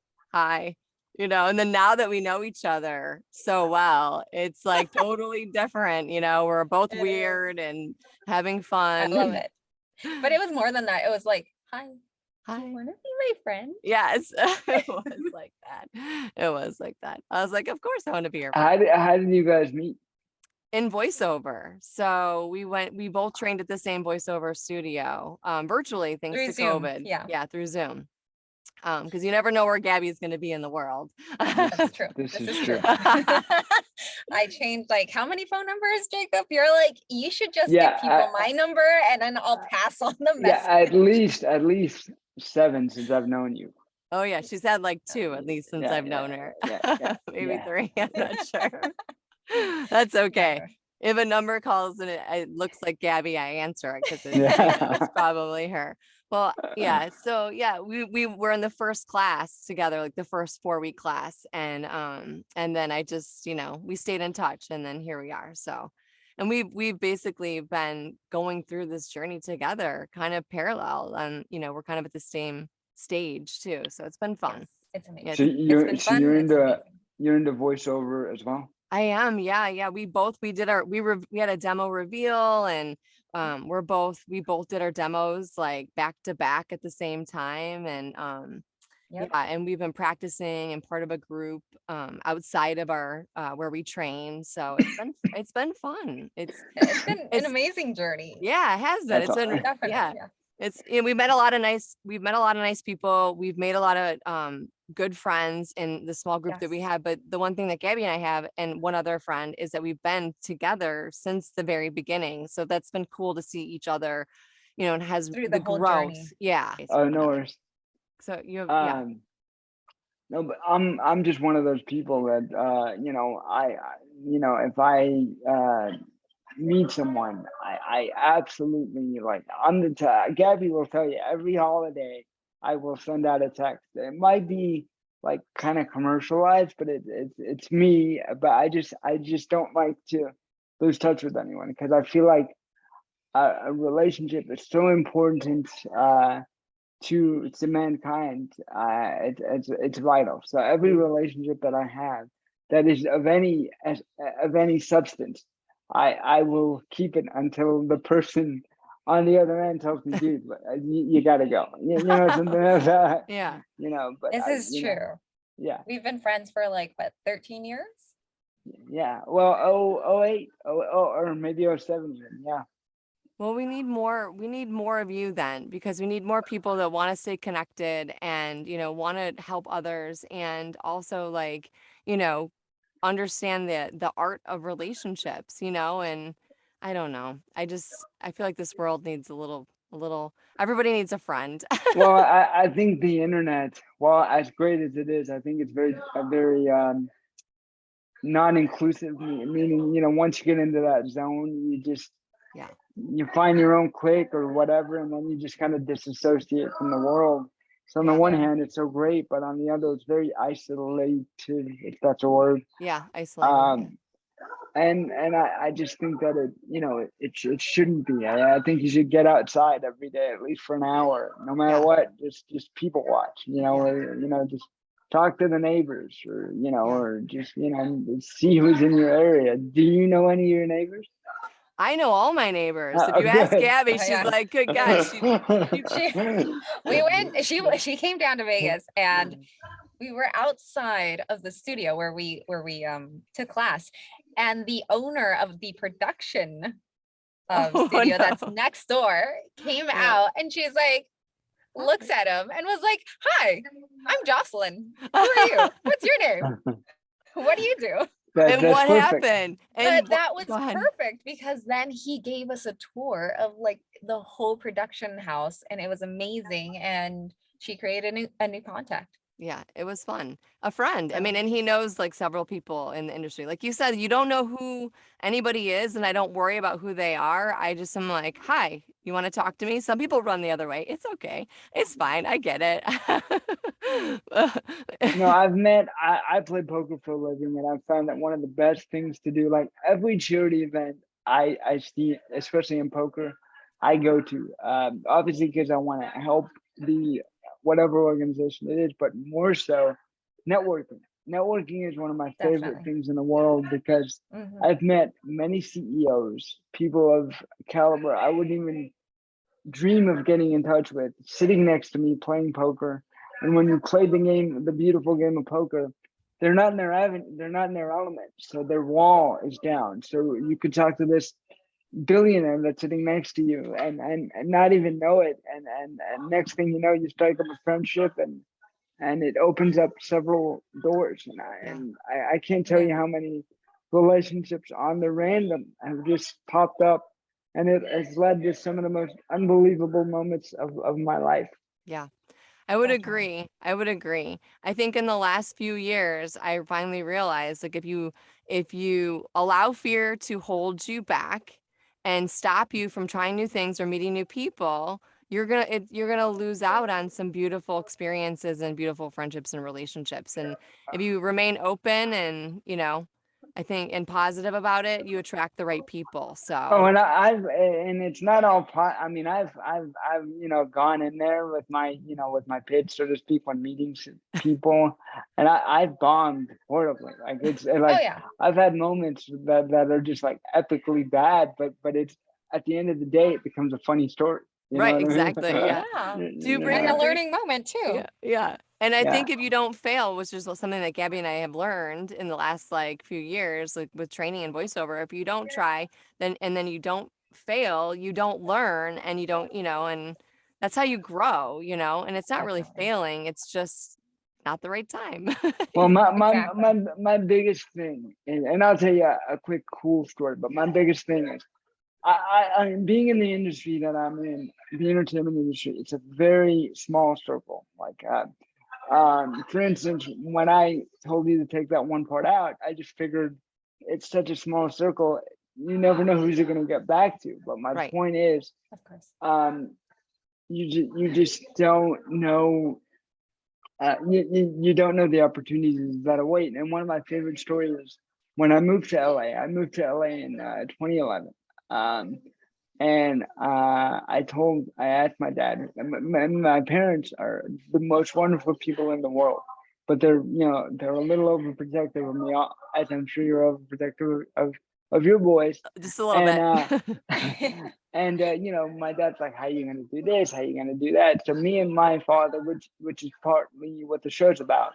A: And then now that we know each other so well, it's like totally different. We're both weird and having fun.
C: I love it. But it was more than that. It was like, hi. Do you want to be my friend?
A: Yes, it was like that. I was like, of course I want to be your friend.
B: How did you guys meet?
A: In voiceover. So we both trained at the same voiceover studio, virtually, thanks to
C: Zoom.
A: COVID.
C: Yeah,
A: through Zoom. Because you never know where Gabby is going to be in the world.
C: That's true.
B: This is true.
C: I changed like how many phone numbers, Jacob? You're like, you should just give people my number and then I'll pass on the message.
B: Yeah, at least 7 since I've known you.
A: Oh yeah, she's had like 2 at least since I've known her. Maybe 3. I'm not sure. That's okay. If a number calls and it looks like Gabby, I answer it because it's probably her. Well, yeah. So yeah, we were in the first class together, like the first 4-week class. And then I just, we stayed in touch and then here we are. So and we've basically been going through this journey together, kind of parallel. And we're kind of at the same stage too. So it's been fun.
C: Yes, it's
A: Yeah,
B: So
C: amazing. It's
B: you're
C: been
B: so
C: fun. It's amazing.
B: you're into voiceover as well.
A: I am. Yeah. Yeah. We had a demo reveal and we both did our demos like back to back at the same time. And
C: Yep.
A: yeah, and we've been practicing and part of a group outside of our where we train. So it's been fun.
C: It's been an
A: It's
C: amazing journey.
A: yeah, it has been.
B: That's
A: It's
B: all.
A: been
C: Definitely.
A: yeah.
C: Yeah.
A: We've met a lot of nice people. We've made a lot of good friends in the small group that we
C: Yes.
A: have. But the one thing that Gabby and I have and one other friend is that we've been together since the very beginning. So that's been cool to see each other, and has
C: Through
A: the
C: the whole
A: growth.
C: journey.
A: Yeah.
B: Oh, no worries.
A: So you have yeah.
B: No, but I'm just one of those people that if I meet someone, I absolutely like. Gabby will tell you every holiday I will send out a text. It might be like kind of commercialized, but it's me. But I just don't like to lose touch with anyone because I feel like a relationship is so important. To mankind, it's vital. So every relationship that I have that is of any substance, I will keep it until the person on the other end tells me, dude, you gotta go. Something like that.
A: Yeah.
B: But
C: This is true.
B: yeah,
C: We've been friends for like what, 13 years?
B: yeah. Well, 08, or maybe 07 even. Yeah.
A: Well, we need more of you then because we need more people that want to stay connected and, want to help others and also like, understand the art of relationships, and I don't know. I feel like this world needs a little everybody needs a friend.
B: Well, I think the internet, while as great as it is, I think it's very non-inclusive, meaning once you get into that zone,
A: Yeah.
B: you find your own clique or whatever, and then you just kind of disassociate from the world. So on the
A: Yeah.
B: one
C: Yeah.
B: hand, it's so great, but on the other, it's very isolated, if that's a word.
A: Yeah, isolated.
B: And I just think that it shouldn't be. I think you should get outside every day at least for an hour, no matter
A: Yeah.
B: what. Just people watch, or just talk to the neighbors, or or just see who's in your area. Do you know any of your neighbors?
A: I know all my neighbors. If
B: Oh,
A: you ask
B: good.
A: Gabby,
C: Oh,
A: she's
C: yeah.
A: like, good God,
C: She came down to Vegas and we were outside of the studio where we took class, and the owner of the production
A: Oh,
C: studio
A: no.
C: that's next door came
A: Yeah.
C: out, and she's like, looks at him and was like, "Hi, I'm Jozlyn. Who are you? What's your name? What do you do?"
A: And
B: That's
A: what
B: perfect.
A: happened?
C: But
A: And
C: that was
A: go ahead.
C: perfect because then he gave us a tour of like the whole production house, and it was amazing. And she created a new contact.
A: Yeah, it was fun. A friend. I mean,
C: So
A: and he knows like several people in the industry. Like you said, you don't know who anybody is, and I don't worry about who they are. I just am like, hi, you want to talk to me? Some people run the other way. It's okay. It's fine. I get it.
B: No, I play poker for a living, and I've found that one of the best things to do, like every charity event I see, especially in poker, I go to, obviously because I want to help the whatever organization it is, but more so networking. Networking is one of my favorite
C: definitely.
B: things in the world because
C: Mhm.
B: I've met many CEOs, people of caliber I wouldn't even dream of getting in touch with, sitting next to me playing poker. And when you play the beautiful game of poker, they're not in their element. So their wall is down. So you could talk to this billionaire that's sitting next to you and not even know it. And next thing you know, you strike up a friendship and it opens up several doors. I can't tell
C: Yeah.
B: you how many relationships on the random have just popped up, and it has led to some of the most unbelievable moments of my life.
A: Yeah. I would
C: Definitely.
A: agree. I would agree. I think in the last few years, I finally realized like if you allow fear to hold you back and stop you from trying new things or meeting new people, you're gonna lose out on some beautiful experiences and beautiful friendships and relationships. And if you remain open and, I think, and positive about it, you attract the right people.
B: Oh,
A: So
B: and and it's not all I mean, I've gone in there with my with my pitch, so to speak, when meeting people, and I've bombed horribly. Like it's
C: Oh
B: like
C: yeah.
B: I've had moments that are just like epically bad, but it's at the end of the day, it becomes a funny story. You know
A: right,
B: what I mean?
A: exactly. Yeah.
C: Yeah.
A: Do you
C: And a
A: bring
C: learning moment too.
A: Yeah, yeah. And I
B: Yeah.
A: think if you don't fail, which is something that Gabby and I have learned in the last like few years, like with training and voiceover, if you don't try, then you don't fail, you don't learn, and you don't, and that's how you grow, and it's not really
C: Definitely.
A: failing, it's just not the right time.
B: Well,
C: Exactly.
B: my biggest thing, and I'll tell you a quick cool story, but my biggest thing is I mean, being in the industry that I'm in, the entertainment industry, it's a very small circle. Like, for instance, when I told you to take that one part out, I just figured it's such a small circle. You never know who's you're going to get back to. But my
A: Right.
B: point is,
C: Of course.
B: you just don't know. You don't know the opportunities that await. And one of my favorite stories is when I moved to LA. I moved to LA in 2011. Um, and I asked my dad, and my parents are the most wonderful people in the world, but they're a little overprotective of me, as I'm sure you're overprotective of your boys.
A: Just a little
B: And
A: bit.
B: and my dad's like, how are you gonna do this? How are you gonna do that? So me and my father, which is partly what the show's about,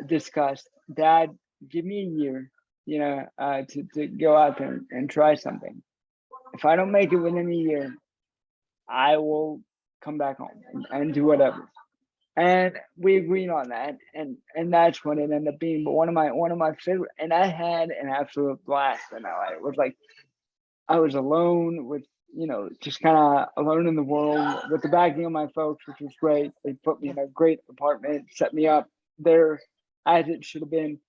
B: discussed, Dad, give me a year, to go out there and try something. If I don't make it within a year, I will come back home and do whatever. And we agreed on that, and that's what it ended up being. But one of my favorite, and I had an absolute blast in LA. It was like I was alone with, just kind of alone in the world with the backing of my folks, which was great. They put me
A: Yeah.
B: in a great apartment, set me up there as it should have been.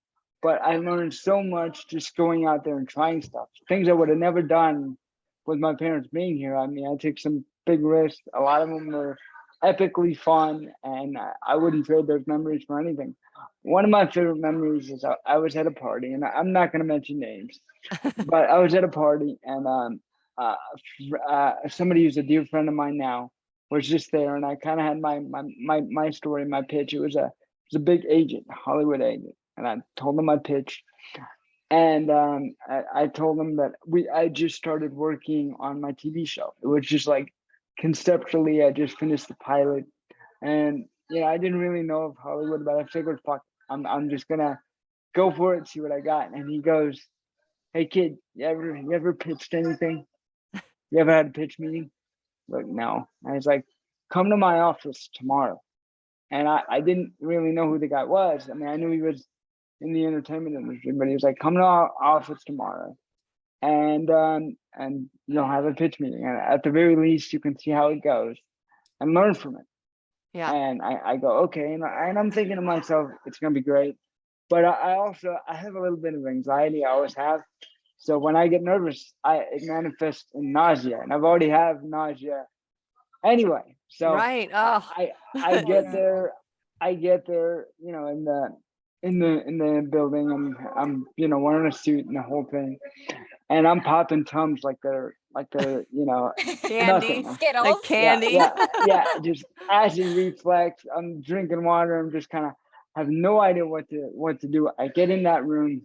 B: But I learned so much just going out there and trying stuff, things I would have never done with my parents being here. I mean, I took some big risks. A lot of them were epically fun, and I wouldn't trade those memories for anything. One of my favorite memories is I was at a party, and I'm not going to mention names, but I was at a party, and somebody who's a dear friend of mine now was just there, and I kind of had my story, my pitch. It was a big agent, Hollywood agent, and I told him my pitch, and I told him that I just started working on my TV show. It was just like conceptually, I just finished the pilot, and I didn't really know of Hollywood, but I figured, fuck, I'm just gonna go for it, see what I got. And he goes, hey kid, you ever pitched anything? You ever had a pitch meeting? Like, no. And he's like, come to my office tomorrow. And I didn't really know who the guy was. I mean, I knew he was in the entertainment industry, but he was like, come to our office tomorrow and you'll have a pitch meeting. And at the very least, you can see how it goes and learn from it.
A: Yeah.
B: And I go, okay. And I'm thinking to myself, it's gonna be great. But I have a little bit of anxiety. I always have. So when I get nervous, it manifests in nausea, and I've already have nausea anyway. So
A: Right. Oh.
B: I
C: Oh
B: get
C: no.
B: there, in the building, and I'm wearing a suit and the whole thing, and I'm popping tums like they're
A: Candy.
B: nothing.
A: Like
C: Skittles.
B: Yeah,
A: candy.
B: yeah, yeah. Just acid reflex. I'm drinking water. I'm just kind of have no idea what to do. I get in that room,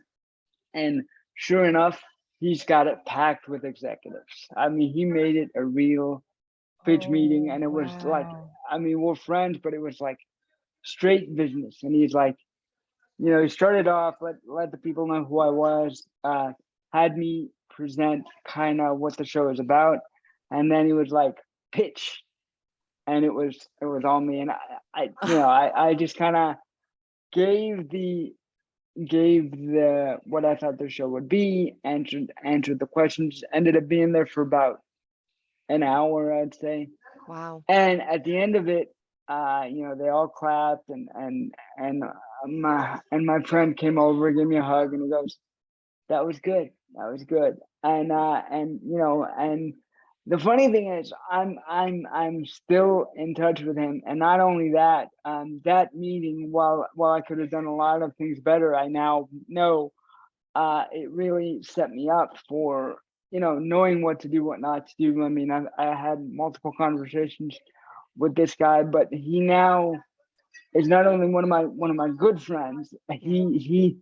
B: and sure enough, he's got it packed with executives. I mean, he made it a real pitch meeting,
C: Oh
B: and it was like,
C: wow.
B: I mean, we're friends, but it was like straight business. And he's like, he started off, let the people know who I was, had me present kind of what the show is about, and then he was like, pitch, and it was all me, and I just kind of gave the what I thought the show would be, answered the questions, ended up being there for about an hour, I'd say.
A: Wow.
B: And at the end of it, they all clapped, and my friend came over, gave me a hug, and he goes, "That was good. That was good." And The funny thing is, I'm still in touch with him, and not only that, that meeting, while I could have done a lot of things better, I now know it really set me up for knowing what to do, what not to do. I mean, I had multiple conversations with this guy, but he now is not only one of my good friends.
A: Yeah.
B: He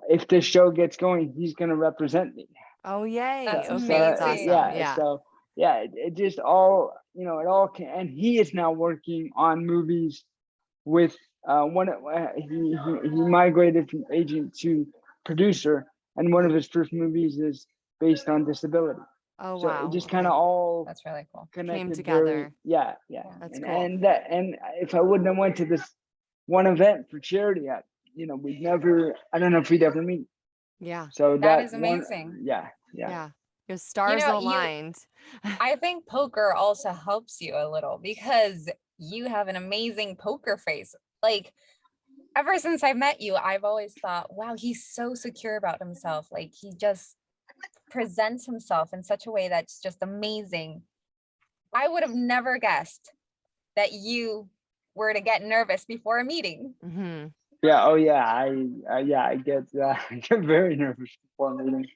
B: if this show gets going, he's going to represent me.
A: Oh, yay.
C: That's
A: Okay, that's
C: amazing.
A: awesome.
B: Yeah,
A: Yeah.
B: so yeah, it just all it all can, and he is now working on movies with he migrated from agent to producer, and one of his first movies is based on disability.
A: Oh,
B: So it
A: wow.
B: just kind
A: Okay.
B: of all
C: That's really cool.
A: Came
B: connected very,
A: together.
B: yeah,
C: Yeah.
A: That's
B: and
A: cool.
B: and if I wouldn't have went to this one event for charity, we'd never, I don't know if we'd ever meet.
A: Yeah.
B: So
C: That
B: that
C: is
B: one,
C: amazing.
B: yeah, yeah.
A: Yeah. Your
C: You
A: stars
C: know,
A: aligned.
C: I think poker also helps you a little because you have an amazing poker face. Like, ever since I met you, I've always thought, wow, he's so secure about himself. Like, he just presents himself in such a way that's just amazing. I would have never guessed that you were to get nervous before a meeting,
A: Hmm.
B: Yeah, oh yeah, I get I get very nervous before meetings,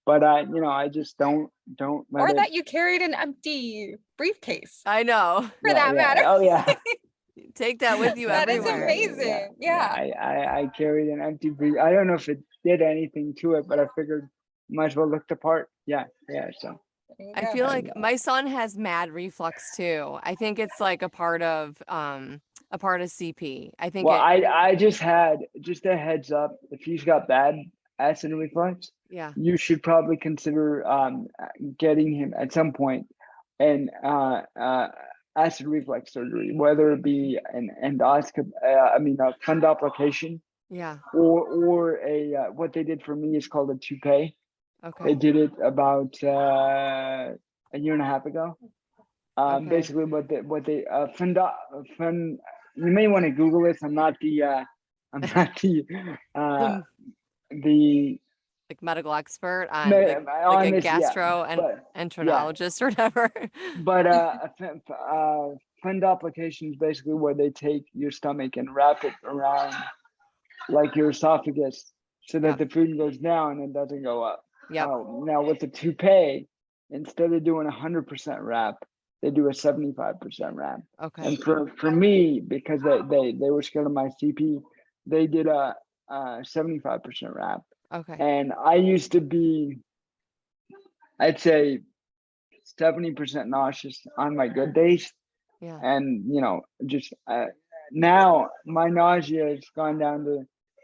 B: but I just don't let
C: or
B: it.
C: that you carried an empty briefcase
A: I know.
C: for
B: Yeah,
C: that
B: yeah,
C: matter.
B: oh yeah,
A: Take that with you
C: That is
A: everywhere.
B: yeah,
C: amazing.
B: yeah.
C: Yeah.
B: I carried an empty brief. I don't know if it did anything to it, but I figured might as well look the part. Yeah, yeah. So
C: There you
A: I
C: go.
A: feel
B: I,
A: like my son has mad reflux too. I think it's like a part of CP. I think
B: well,
A: it
B: I just had just a heads up. If he's got bad acid reflux,
A: yeah.
B: you should probably consider getting him at some point an acid reflux surgery, whether it be an endoscopy, I mean a fundoplication,
A: Yeah.
B: or a what they did for me is called a toupee. They
A: Okay.
B: did it about a year and a half ago.
A: Okay.
B: Basically, what they fund. You may want to Google this. I'm not uh,
A: The
B: the
A: like medical expert on like
B: on
A: a
B: this, yeah,
A: gastro and
B: but yeah,
A: enterologist or whatever.
B: but fund applications basically where they take your stomach and wrap it around like your esophagus so that
A: Yep.
B: the food goes down and doesn't go up.
A: Yep.
B: Now with the toupee, instead of doing 100% wrap, they do a 75% wrap.
A: Okay.
B: And for me, because they were scared of my CP, they did a 75% wrap.
A: Okay.
B: And I used to be, I'd say 70% nauseous on my good days.
A: Yeah.
B: And, just now my nausea has gone down to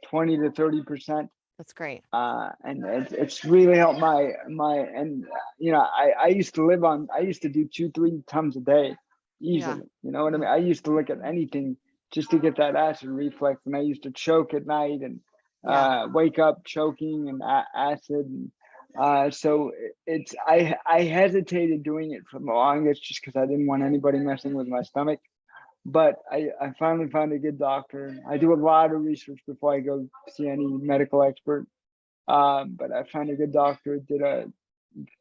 B: 20 to 30%.
A: That's great.
B: And it's really helped and I used to I used to do 2-3 times a day
A: Yeah.
B: easily. You know what I
A: Yeah.
B: mean? I used to look at anything just to get that acid reflex, and I used to choke at night and
A: Yeah.
B: wake up choking and acid. And so I hesitated doing it for the longest just because I didn't want anybody messing with my stomach. But I finally found a good doctor. I do a lot of research before I go see any medical expert. But I found a good doctor, did a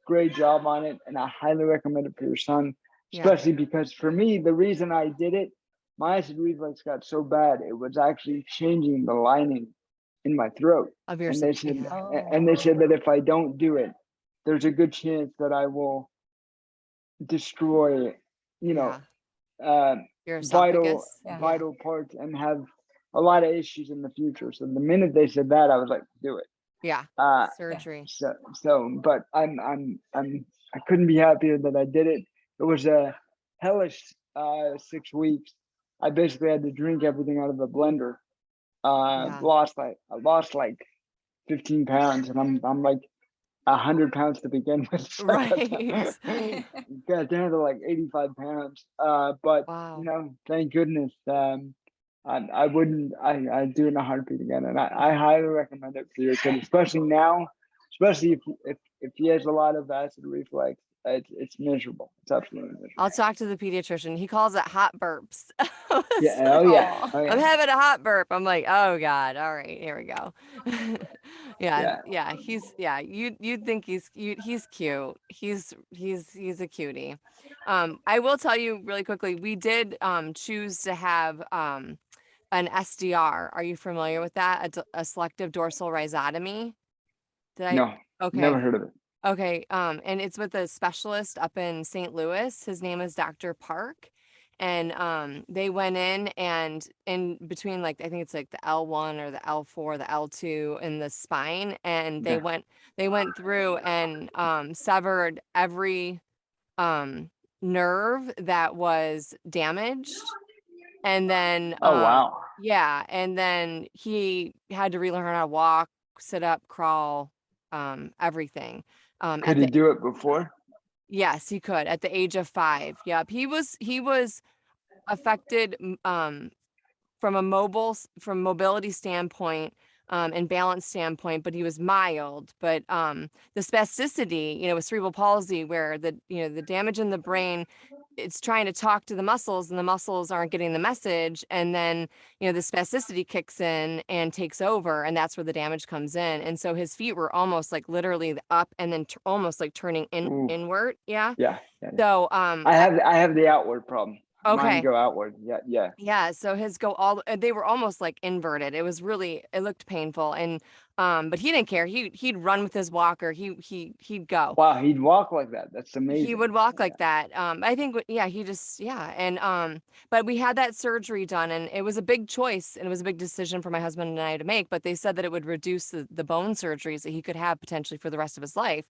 B: great job on it, and I highly recommend it for your son,
A: Yeah.
B: especially because for me, the reason I did it, my acid reflux got so bad, it was actually changing the lining in my throat.
A: Of your
B: And they said,
A: yeah.
B: and they said
C: Oh,
B: that if I don't do it, there's a good chance that I will destroy, you know,
A: Yeah.
B: uh,
A: Your
B: vital
A: esophagus.
C: yeah.
A: Yeah.
B: vital parts and have a lot of issues in the future. So the minute they said that, I was like, do it.
A: Yeah.
B: Uh,
C: Yeah.
A: Surgery.
B: but I couldn't be happier that I did it. It was a hellish 6 weeks. I basically had to drink everything out of a blender.
A: Yeah.
B: I lost like 15 pounds, and I'm like 100 pounds to begin with. So
A: Right.
B: got down to like 85 pounds. But
A: Wow.
B: thank goodness. I wouldn't. I do it in a heartbeat again, and I highly recommend it for your kid, especially now, especially if he has a lot of acid reflux. it's miserable. It's absolutely miserable.
A: I'll talk to the pediatrician. He calls it hot burps.
B: Yeah. Oh yeah.
C: Oh,
B: Oh
A: I'm
B: yeah.
A: having a hot burp. I'm like, oh God. All right, here we go.
B: Yeah.
A: Yeah. You'd think he's cute. He's a cutie. I will tell you really quickly, we did choose to have an SDR. Are you familiar with that? A selective dorsal rhizotomy? Did I?
B: No.
A: Okay.
B: Never heard of it.
A: Okay, and it's with a specialist up in St. Louis. His name is Dr. Park. And they went in and in between, like, I think it's like the L1 or the L4, the L2 in the spine, and
B: Yeah.
A: they went through and severed every nerve that was damaged. And then
B: Oh wow.
A: yeah, and then he had to relearn how to walk, sit up, crawl, everything.
B: Could
A: At
B: he
A: the
B: do it before?
A: Yes, he could at the age of 5. Yep, he was affected from mobility standpoint and balance standpoint, but he was mild. But the spasticity, with cerebral palsy, where the damage in the brain, it's trying to talk to the muscles and the muscles aren't getting the message, and then the spasticity kicks in and takes over, and that's where the damage comes in. And so his feet were almost like literally up and then almost like turning
B: Ooh.
A: inward. Yeah.
B: Yeah. Yeah.
A: So
B: I have the outward problem. Mine
A: okay.
B: go outward. Yeah. Yeah.
A: Yeah, so his go all they were almost like inverted. It looked painful, and but he didn't care. He'd run with his walker. He'd go.
B: Wow. He'd walk like that. That's
A: He
B: amazing.
A: would walk
B: Yeah.
A: like that. I think yeah, he just yeah, and but we had that surgery done, and it was a big choice, and it was a big decision for my husband and I to make, but they said that it would reduce the bone surgeries that he could have potentially for the rest of his life.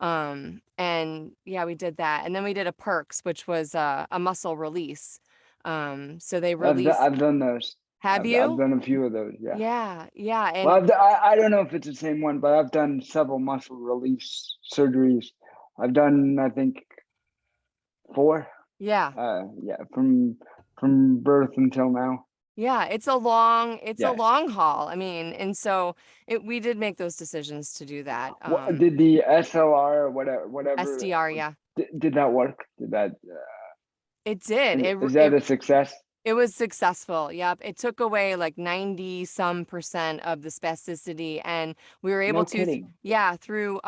A: And yeah, we did that. And then we did a perks, which was a muscle release. So they release.
B: I've done those.
A: Have
B: I've
A: you?
B: done a few of those. Yeah.
A: Yeah.
B: Well,
A: And
B: I don't know if it's the same one, but I've done several muscle release surgeries. I've done, I think, 4.
A: yeah,
B: Yeah, from birth until now.
A: yeah, it's a long
B: Yeah.
A: haul. I mean, and so we did make those decisions to do that.
B: What did the SLR or whatever
A: SDR, yeah,
B: did that work? Did that
A: it did.
B: is that a success?
A: It was successful. Yep. It took away like 90 some percent of the spasticity, and we were able
B: No
A: to,
B: kidding.
A: yeah, through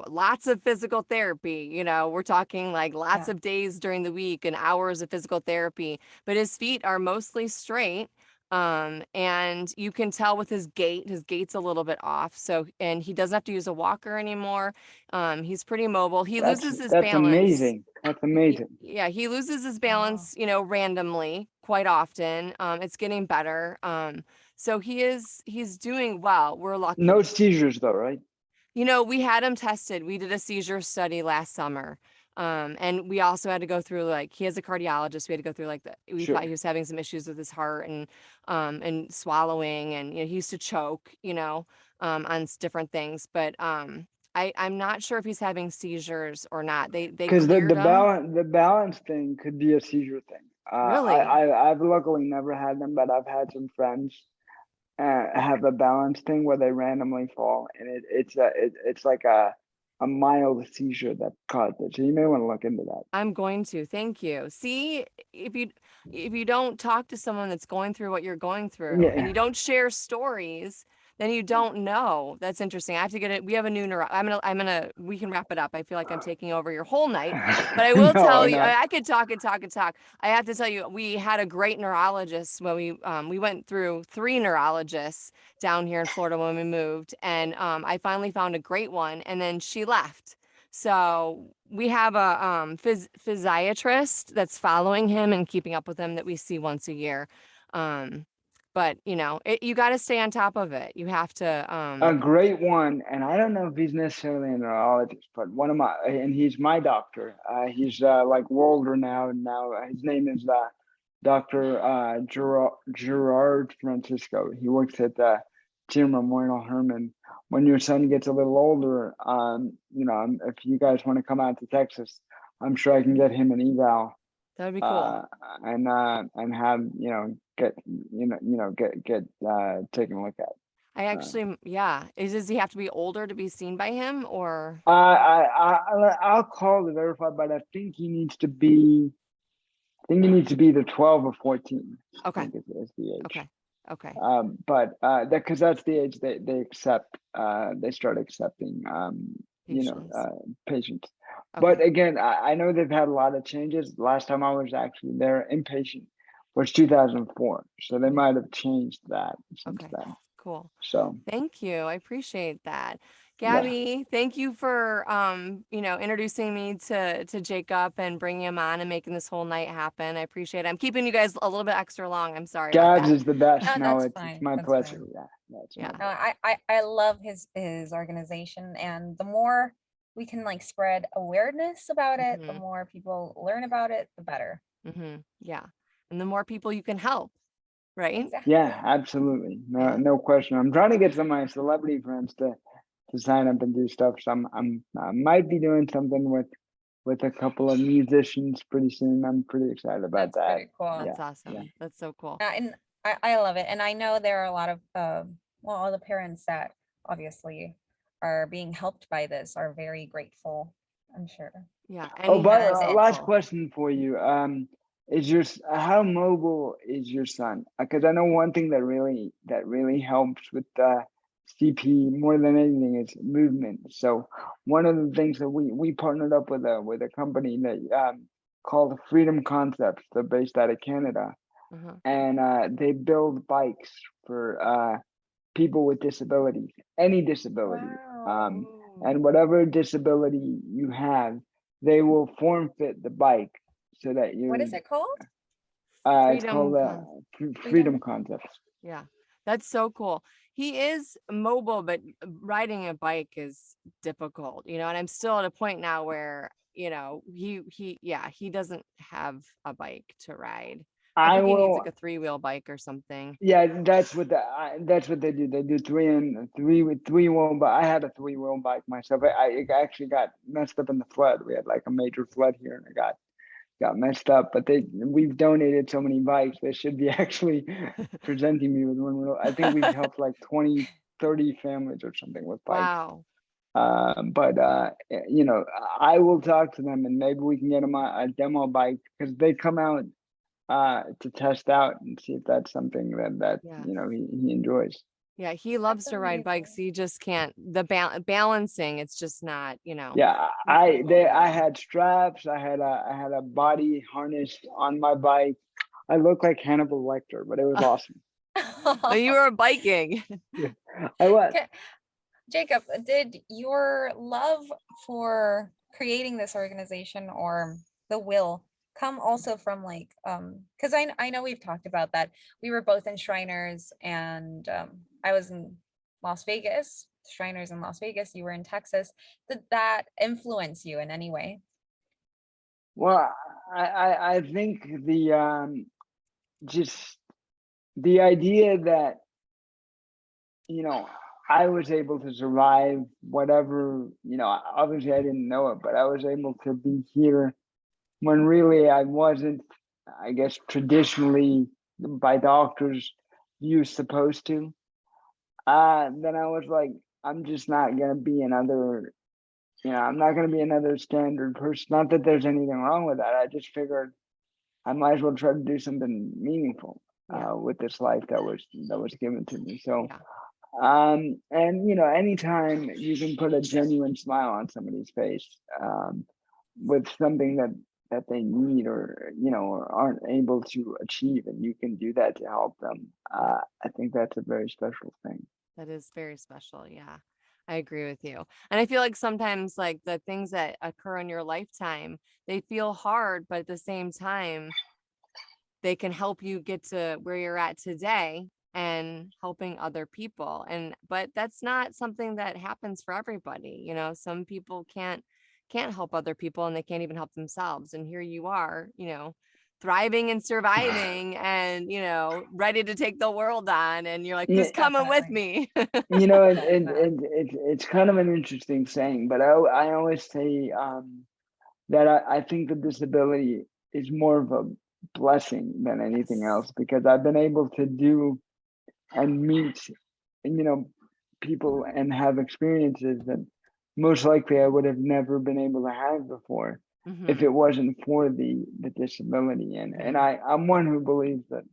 A: lots of physical therapy. We're talking like lots
C: yeah.
A: of days during the week and hours of physical therapy, but his feet are mostly straight. And you can tell with his gait's a little bit off. So, and he doesn't have to use a walker anymore. He's pretty mobile. He loses his
B: That's
A: balance.
B: amazing. That's amazing.
A: Yeah, he loses his balance, randomly quite often. It's getting better. So he's doing well. We're lucky.
B: No seizures though, right?
A: We had him tested. We did a seizure study last summer. And we also had to go through, like, he has a cardiologist. We had to go through we
B: Sure.
A: thought he was having some issues with his heart and swallowing, and he used to choke, on different things. But I'm not sure if he's having seizures or not. They
B: Because
A: cleared him.
B: the balance thing could be a seizure thing.
A: Really?
B: I've luckily never had them, but I've had some friends have a balance thing where they randomly fall, and it's like a mild seizure that caused it. So you may want to look into that.
A: I'm going to. Thank you. See, if you don't talk to someone that's going through what you're going through, and
B: Yeah.
A: you don't share stories, then you don't know. That's interesting. I have to get it. We have a new we can wrap it up. I feel like I'm taking over your whole night, but I will tell you,
B: No.
A: I could talk and talk and talk. I have to tell you, we had a great neurologist when we went through 3 neurologists down here in Florida when we moved, and I finally found a great one, and then she left. So we have a physiatrist that's following him and keeping up with him that we see once a year. But you got to stay on top of it. You have to.
B: A great one, and I don't know if he's necessarily a neurologist, but and he's my doctor. He's like world renowned now. His name is Dr. Gerard Francisco. He works at Team Memorial Herman. When your son gets a little older, if you guys want to come out to Texas, I'm sure I can get him an eval.
A: That would be cool.
B: And have get taken a look at.
A: I actually, yeah. Does he have to be older to be seen by him, or?
B: I'll call to verify, but I think he needs to be. I think he needs to be the 12 or 14. I
A: Okay.
B: think is the age.
A: Okay. Okay.
B: But that because that's the age they accept. They start accepting.
A: Patients.
B: Patients.
A: Okay.
B: But again, I know they've had a lot of changes. Last time I was actually there, inpatient was 2004, so they might have changed that since
A: Okay.
B: then.
A: Cool.
B: So
A: Thank you. I appreciate that.
B: yeah,
A: Gabby, thank you for introducing me to Jacob and bringing him on and making this whole night happen. I appreciate it. I'm keeping you guys a little bit extra long. I'm sorry about
B: Gabs
A: that.
B: is the best.
C: No,
B: No,
C: that's
B: it's
C: fine.
B: my
C: That's
B: pleasure.
C: fine.
B: Yeah, it's my
A: Yeah.
C: No,
B: pleasure.
C: I love his organization, and the more we can like spread awareness about it, the
A: Mhm.
C: more people learn about it, the better.
A: Yeah. And the more people you can help, right?
B: Yeah,
C: Exactly.
B: absolutely.
A: Yeah.
B: No question. I'm trying to get some of my celebrity friends to sign up and do stuff. So I might be doing something with a couple of musicians pretty soon. I'm pretty excited about
C: That's
B: that.
C: pretty cool.
A: That's
B: Yeah, yeah.
A: awesome. That's so cool.
C: And I love it. And I know there are a lot of well, all the parents that obviously are being helped by this are very grateful, I'm sure.
A: Yeah.
B: Oh,
A: Any
B: but
A: help is
B: last
A: helpful.
B: question for you. Is how mobile is your son? Because I know one thing that really helps with CP more than anything is movement. So one of the things that we partnered up with a company that called Freedom Concepts. They're based out of Canada,
A: Uh-huh.
B: and they build bikes for people with disabilities, any disability.
C: Wow.
B: And whatever disability you have, they will form fit the bike so that
C: What
B: you
C: is it called?
B: it's called
A: Freedom con
B: Freedom
C: Freedom?
B: Concepts.
A: Yeah. That's so cool. He is mobile, but riding a bike is difficult, and I'm still at a point now where, he doesn't have a bike to ride. I
B: I
A: think he needs like
B: will.
A: a three-wheel bike or something.
B: Yeah, that's what they do. They do three wheel. But I had a 3-wheel bike myself. I actually got messed up in the flood. We had like a major flood here, and I got messed up. But we've donated so many bikes. They should be actually presenting me with one. I think we've helped like 20, 30 families or something with bikes.
A: Wow.
B: But I will talk to them and maybe we can get them a demo bike because they come out to test out and see if that's something that
A: Yeah.
B: he enjoys.
A: Yeah, he loves
C: That's
A: to ride bikes.
C: amazing.
A: He just can't balancing. It's just not,
B: Yeah,
A: he's not going
B: I
A: well.
B: had straps. I had a body harness on my bike. I look like Hannibal Lecter, but it was awesome.
A: But you were biking.
B: Yeah, I was.
C: Okay, Jacob, did your love for creating this organization or the will come also from like because I know we've talked about that. We were both in Shriners, and I was in Las Vegas, Shriners in Las Vegas, you were in Texas. Did that influence you in any way?
B: Well, I think the just the idea that I was able to survive whatever, obviously I didn't know it, but I was able to be here when really I wasn't, I guess, traditionally by doctors you supposed to. Then I was like, I'm just not gonna be another, I'm not gonna be another standard person. Not that there's anything wrong with that. I just figured I might as well try to do something meaningful
A: Yeah.
B: with this life that was given to me. So
A: Yeah.
B: and anytime you can put a genuine smile on somebody's face, with something that they need or aren't able to achieve, and you can do that to help them, I think that's a very special thing.
A: That is very special. Yeah. I agree with you. And I feel like sometimes like the things that occur in your lifetime, they feel hard, but at the same time, they can help you get to where you're at today and helping other people. But that's not something that happens for everybody. Some people can't help other people and they can't even help themselves. And here you are, thriving and surviving and, ready to take the world on. And you're like,
B: Yeah,
A: who's coming with
C: Definitely.
A: me?
B: and it's kind of an interesting saying, but I always say that I think the disability is more of a blessing than anything
A: Yes.
B: else because I've been able to do and meet people and have experiences that most likely I would have never been able to have before if it wasn't for the disability. And I'm one who believes that,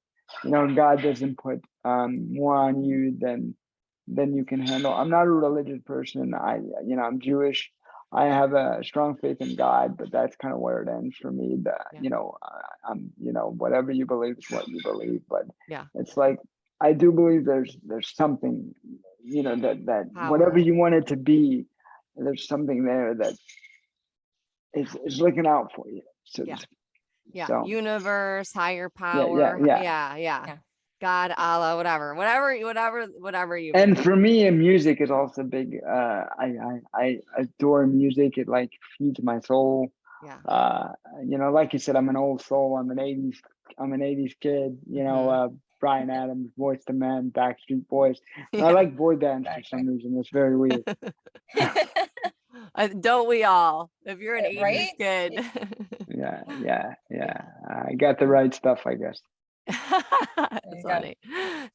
B: God doesn't put more on you than you can handle. I'm not a religious person. I'm Jewish. I have a strong faith in God, but that's kind of where it ends for me. I'm, whatever you believe is what you believe. But
A: Yeah.
B: it's like, I do believe there's something, that whatever
A: Power.
B: you want it to be, there's something there that is looking out for you. So,
A: Yeah. Yeah.
B: so
A: Universe, higher
B: yeah,
A: power.
B: yeah.
A: Yeah. God, Allah, whatever you
B: And
A: believe.
B: for me, music is also big. I adore music. It like feeds my soul.
A: Yeah.
B: Like you said, I'm an old soul. I'm an '80s kid. Bryan Adams, Boyz II Men, Backstreet Boys. And I
A: Yeah.
B: like boy bands for some reason. It's very weird.
A: Don't we all? If you're an 80s
C: Right?
A: kid.
B: Yeah. I got the right stuff, I guess.
A: That's funny.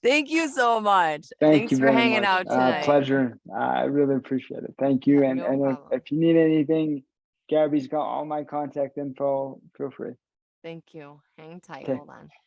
A: Thank you so much.
B: Thank
A: Thanks
B: you
A: for
B: very
A: hanging
B: much.
A: out tonight.
B: Pleasure. I really appreciate it. Thank you.
A: Yeah,
B: And
A: no problem.
B: if you need anything, Gabby's got all my contact info. Feel free.
A: Thank you. Hang tight.
B: Okay.
A: Hold on.